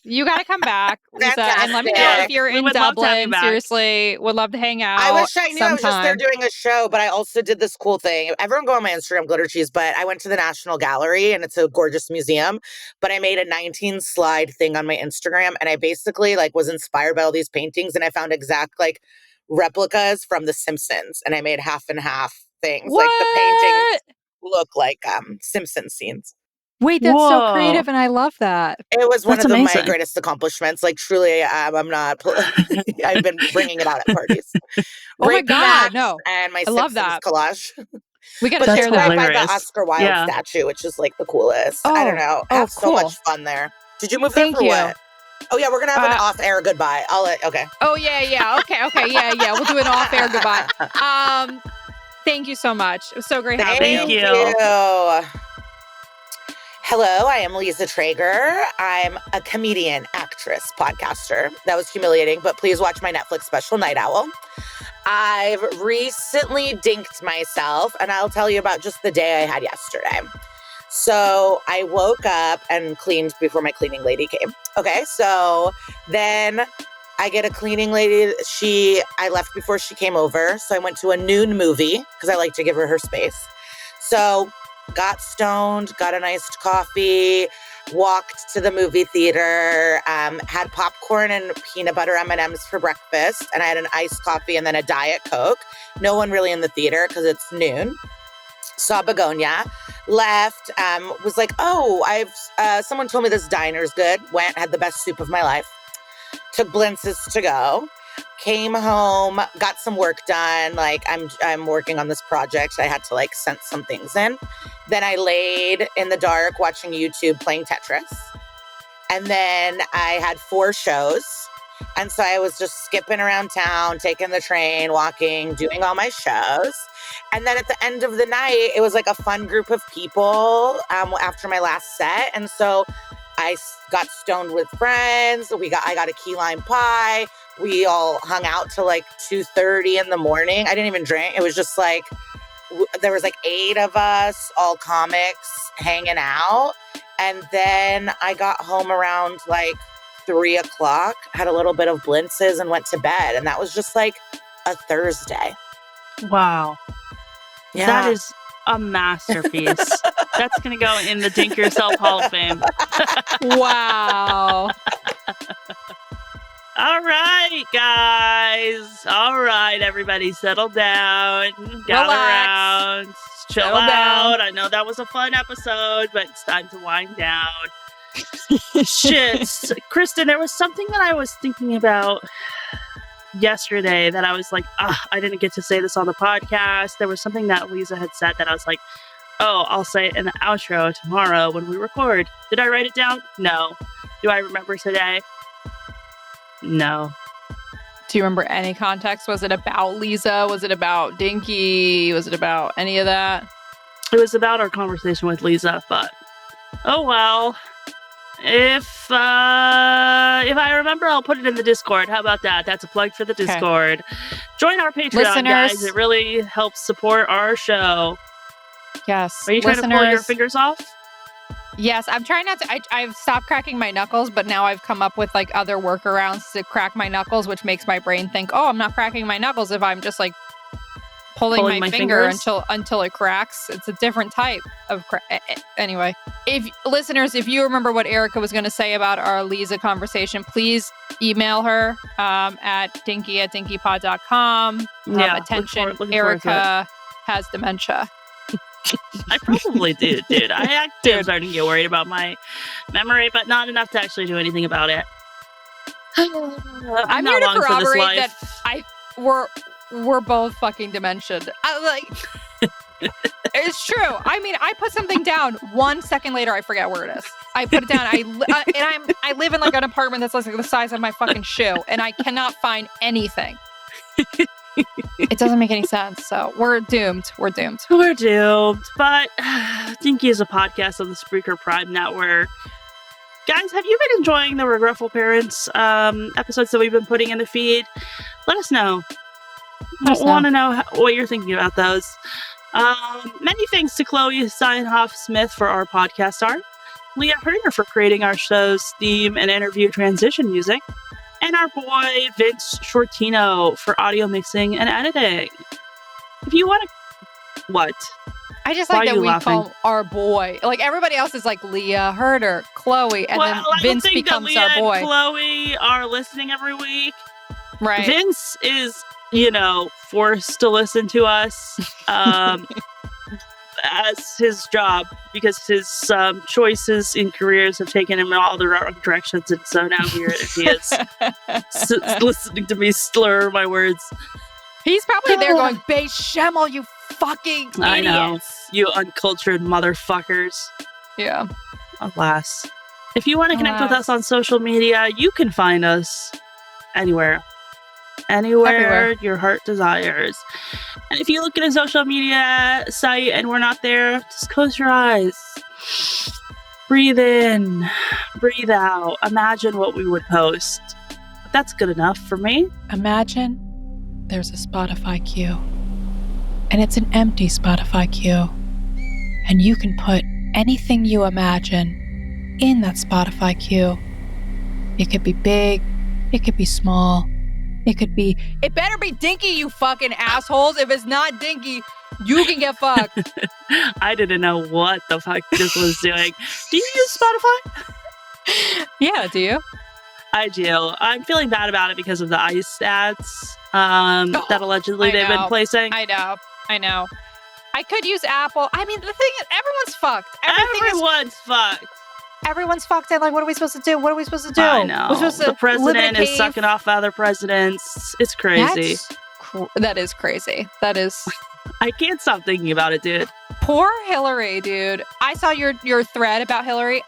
You got to come back, Lisa, and let me know if you're in Dublin. Seriously, would love to hang out. I wish I knew I was just there doing a show, but I also did this cool thing. Everyone go on my Instagram, Glitter Cheese, but I went to the National Gallery, and it's a gorgeous museum, but I made a 19-slide thing on my Instagram, and I basically like was inspired by all these paintings, and I found exact like replicas from The Simpsons, and I made half and half things. What? Like the paintings look like Simpson scenes. Wait, that's so creative, and I love that. It was one of my greatest accomplishments. Like truly, I'm not. I've been bringing it out at parties. Oh my God, no! And my I love that collage. We got to share that. By the Oscar Wilde statue, which is like the coolest. I don't know. I have so much fun there. Did you move there for what? Oh yeah, we're gonna have an off-air goodbye. Okay. Oh yeah. Okay. Yeah. We'll do an off-air goodbye. Thank you so much. It was so great having you. Thank you. Hello, I am Liza Treyger. I'm a comedian, actress, podcaster. That was humiliating, but please watch my Netflix special, Night Owl. I've recently dinked myself, and I'll tell you about just the day I had yesterday. So I woke up and cleaned before my cleaning lady came. Okay, so then I get a cleaning lady. I left before she came over. So I went to a noon movie because I like to give her space. So got stoned, got an iced coffee, walked to the movie theater, had popcorn and peanut butter M&Ms for breakfast. And I had an iced coffee and then a Diet Coke. No one really in the theater because it's noon. Saw Begonia, left, was like, someone told me this diner's good. Went, had the best soup of my life. Took Blintz's to go. Came home, got some work done. Like I'm working on this project. I had to like send some things in. Then I laid in the dark watching YouTube playing Tetris. And then I had 4 shows. And so I was just skipping around town, taking the train, walking, doing all my shows. And then at the end of the night, it was like a fun group of people after my last set. And so I got stoned with friends. I got a key lime pie. We all hung out till like 2:30 in the morning. I didn't even drink. It was just like, there was like 8 of us, all comics, hanging out. And then I got home around like 3 o'clock, had a little bit of Blintz's and went to bed. And that was just like a Thursday. Wow. Yeah. That is a masterpiece. That's going to go in the Dink Yourself Hall of Fame. Wow. All right, guys. All right, everybody, settle down. Gather around. Chill out. I know that was a fun episode, but it's time to wind down. Shit. Kristen, there was something that I was thinking about yesterday that I was like, I didn't get to say this on the podcast. There was something that Liza had said that I was like, I'll say it in the outro tomorrow when we record. Did I write it down? No. Do I remember today? No. Do you remember any context? Was it about Liza? Was it about Dinky? Was it about any of that? It was about our conversation with Liza, but oh well. If I remember, I'll put it in the Discord. How about that? That's a plug for the Discord. Join our Patreon, guys. It really helps support our show. Yes. Are you trying to pull your fingers off? Yes, I'm trying not to. I've stopped cracking my knuckles, but now I've come up with like other workarounds to crack my knuckles, which makes my brain think, oh, I'm not cracking my knuckles if I'm just like pulling my finger until it cracks. It's a different type of anyway. If listeners, if you remember what Erica was going to say about our Liza conversation, please email her at dinky@dinkypod.com. Attention, Erica has dementia. I probably do, dude. I actually am starting to get worried about my memory, but not enough to actually do anything about it. I'm here to corroborate that we're both fucking dementia. It's true. I mean, I put something down 1 second later, I forget where it is. I put it down. I live in like an apartment that's like the size of my fucking shoe, and I cannot find anything. It doesn't make any sense. So we're doomed. We're doomed. But Dinky is a podcast on the Spreaker Prime Network. Guys, have you been enjoying the Regretful Parents episodes that we've been putting in the feed? Let us know. I want to know what you're thinking about those. Many thanks to Chloe Steinhoff-Smith for our podcast art, Leah Herner for creating our show's theme and interview transition music, and our boy Vince Shortino for audio mixing and editing. If you want to... What? I just like that we call our boy. Like, everybody else is like Leah, Herder, Chloe, and then Vince becomes our boy. And Chloe are listening every week. Right. Vince is, forced to listen to us as his job because his choices in careers have taken him in all the wrong directions. And so now here he is listening to me slur my words. He's probably there going, Bechamel, you fucking idiots. I know. You uncultured motherfuckers. Yeah. Alas. If you want to connect with us on social media, you can find us anywhere your heart desires. And if you look at a social media site and we're not there, just close your eyes. Breathe in. Breathe out. Imagine what we would post. That's good enough for me. Imagine there's a Spotify queue. And it's an empty Spotify queue. And you can put anything you imagine in that Spotify queue. It could be big. It could be small. It better be dinky, you fucking assholes. If it's not dinky, you can get fucked. I didn't know what the fuck this was doing. Do you use Spotify? Yeah, do you? I do. I'm feeling bad about it because of the ICE ads that allegedly they've been placing. I know. I could use Apple. I mean, the thing is, everyone's fucked. Everyone's fucked. And like, what are we supposed to do? I know. The president is sucking off other presidents. It's crazy. That is crazy. That is. I can't stop thinking about it, dude. Poor Hillary, dude. I saw your thread about Hillary.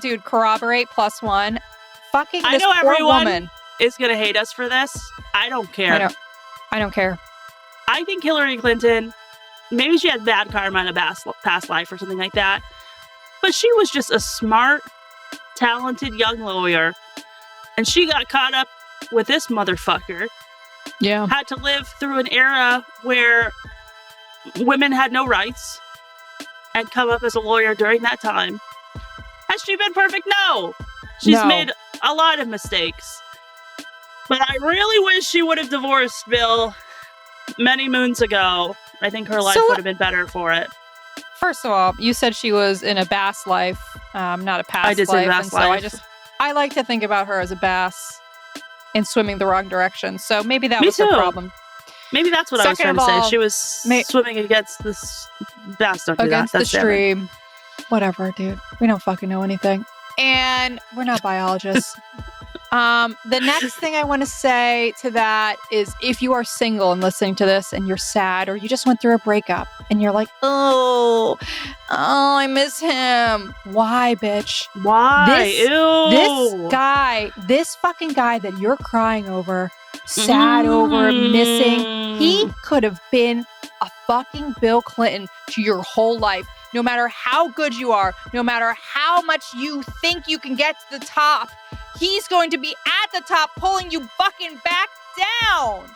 Dude, corroborate +1. Fucking this poor woman is going to hate us for this. I don't care. I don't care. I think Hillary Clinton, maybe she had bad karma in a past life or something like that. But she was just a smart, talented young lawyer. And she got caught up with this motherfucker. Yeah. Had to live through an era where women had no rights and come up as a lawyer during that time. Has she been perfect? No. She's made a lot of mistakes. But I really wish she would have divorced Bill many moons ago. I think her life would have been better for it. First of all, you said she was in a bass life, not a past life. I did say bass life. I like to think about her as a bass in swimming the wrong direction. So maybe that was her problem. Maybe that's what I was trying to say. She was swimming against this bass. Don't do that. Against the stream. Whatever, dude. We don't fucking know anything. And we're not biologists. The next thing I want to say to that is if you are single and listening to this and you're sad or you just went through a breakup and you're like, oh, I miss him. Why, bitch? Why? This fucking guy that you're crying over, sad over, missing, he could have been a fucking Bill Clinton to your whole life. No matter how good you are, no matter how much you think you can get to the top, he's going to be at the top pulling you fucking back down.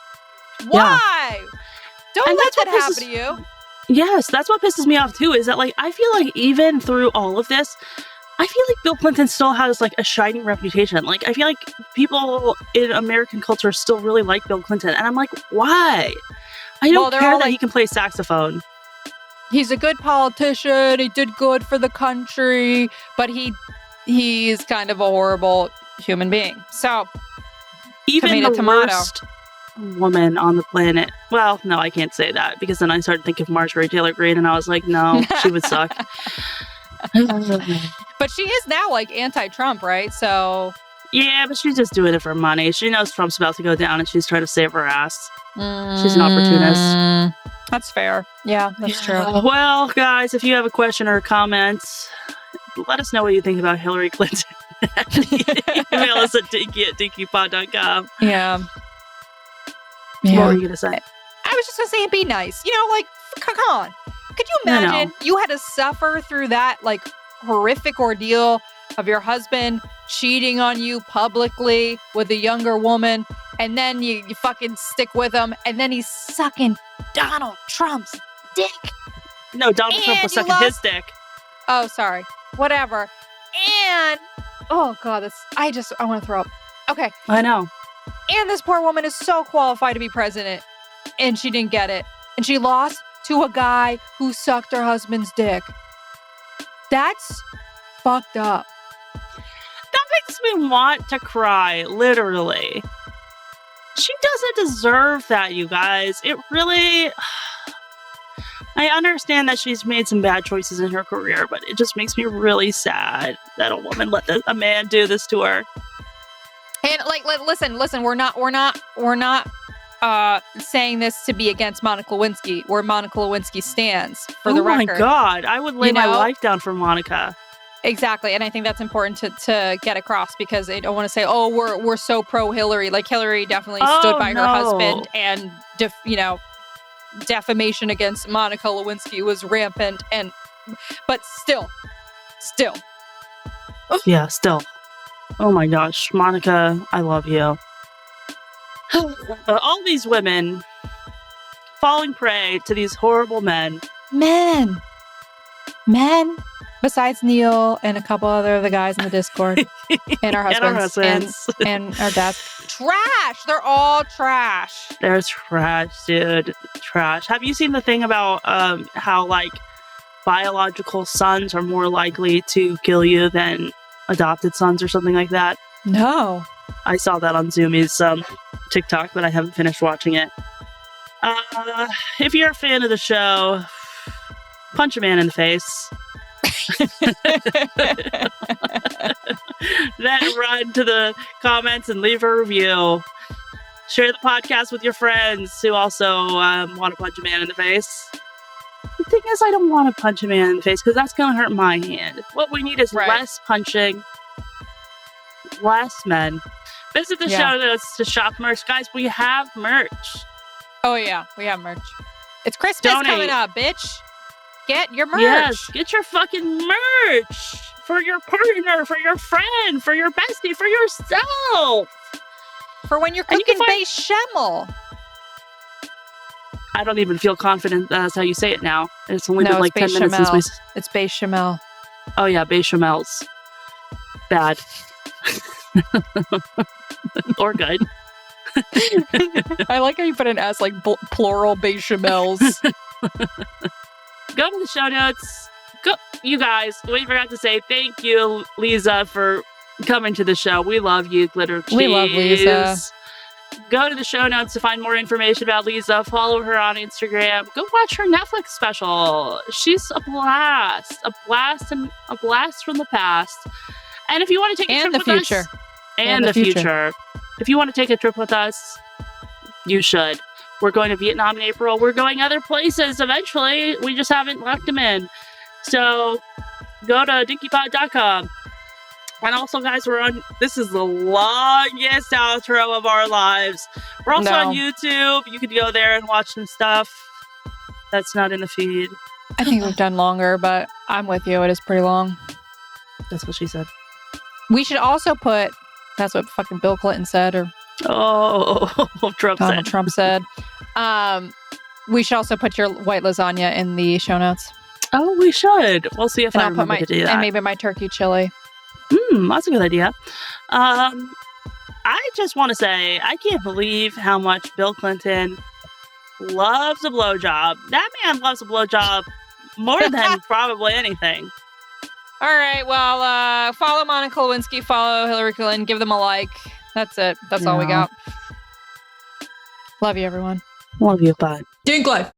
Why? Don't let that happen to you. Yes, that's what pisses me off too, is that like I feel like even through all of this, I feel like Bill Clinton still has like a shining reputation. Like I feel like people in American culture still really like Bill Clinton, and I'm like, why? I don't care that he can play saxophone. He's a good politician. He did good for the country, but he's kind of a horrible human being. So even the worst woman on the planet. Well, no, I can't say that because then I started thinking of Marjorie Taylor Greene, and I was like, no, she would suck. But she is now like anti-Trump, right? So yeah, but she's just doing it for money. She knows Trump's about to go down, and she's trying to save her ass. She's an opportunist. That's fair. Yeah, that's true. Well, guys, if you have a question or a comment, let us know what you think about Hillary Clinton. Email us at dinky@dinkypod.com. Yeah. What were you going to say? I was just going to say, be nice. You know, like, come on. Could you imagine you had to suffer through that, like, horrific ordeal of your husband cheating on you publicly with a younger woman, and then you fucking stick with him, and then he's sucking Donald Trump's dick? No, Donald Trump was sucking his dick. Oh, sorry. Whatever. And, oh, God, I want to throw up. Okay. I know. And this poor woman is so qualified to be president, and she didn't get it. And she lost to a guy who sucked her husband's dick. That's fucked up. That makes me want to cry, literally. She doesn't deserve that, you guys. It really... I understand that she's made some bad choices in her career, but it just makes me really sad that a woman let a man do this to her. And like, listen, we're not saying this to be against Monica Lewinsky, where Monica Lewinsky stands, for the record. Oh my God, I would lay my life down for Monica. Exactly, and I think that's important to get across, because I don't want to say, oh, we're so pro Hillary. Like, Hillary definitely stood by her husband, and defamation against Monica Lewinsky was rampant, but still. Yeah, still. Oh my gosh, Monica, I love you. All these women falling prey to these horrible men. Men. Besides Neil and a couple other of the guys in the Discord. And our husbands. And our dads. Trash! They're all trash. They're trash, dude. Trash. Have you seen the thing about how, like, biological sons are more likely to kill you than adopted sons or something like that? No. I saw that on Zoomies TikTok, but I haven't finished watching it. If you're a fan of the show, punch a man in the face. Then run to the comments and leave a review. Share the podcast with your friends who also want to punch a man in the face. The thing is, I don't want to punch a man in the face because that's going to hurt my hand. What we need is less punching, less men. Visit the show notes to shop merch. Guys, we have merch. Oh, yeah. We have merch. It's Christmas coming up, bitch. Get your merch. Yes, get your fucking merch. For your partner, for your friend, for your bestie, for yourself. For when you're cooking bechamel. I don't even feel confident that's how you say it now. It's only been like 10 minutes since we... It's bechamel. Oh, yeah, bechamels. Bad. Or good. I like how you put an S, like plural bechamels. Go to the show notes. Go, you guys. We forgot to say thank you, Liza, for coming to the show. We love you, Glitter Cheese. We love Liza. Go to the show notes to find more information about Liza. Follow her on Instagram. Go watch her Netflix special. She's a blast. A blast from the past. And if you want to take a trip with us... And the future. If you want to take a trip with us, you should. We're going to Vietnam in April. We're going other places eventually. We just haven't locked them in. So go to dinkypod.com. And also, guys, this is the longest outro of our lives. We're also on YouTube. You could go there and watch some stuff that's not in the feed. I think we've done longer, but I'm with you. It is pretty long. That's what she said. We should also put... That's what fucking Bill Clinton said, or Donald Trump said. We We should also put your white lasagna in the show notes. Oh, we should. We'll see if And I I'll put remember my to do that. and maybe my turkey chili. That's a good idea. I just want to say, I can't believe how much Bill Clinton loves a blowjob. That man loves a blowjob more than probably anything. All right. Well, follow Monica Lewinsky, follow Hillary Clinton, give them a like. That's it. That's all we got. Love you, everyone. Love you. Bye. Dink life.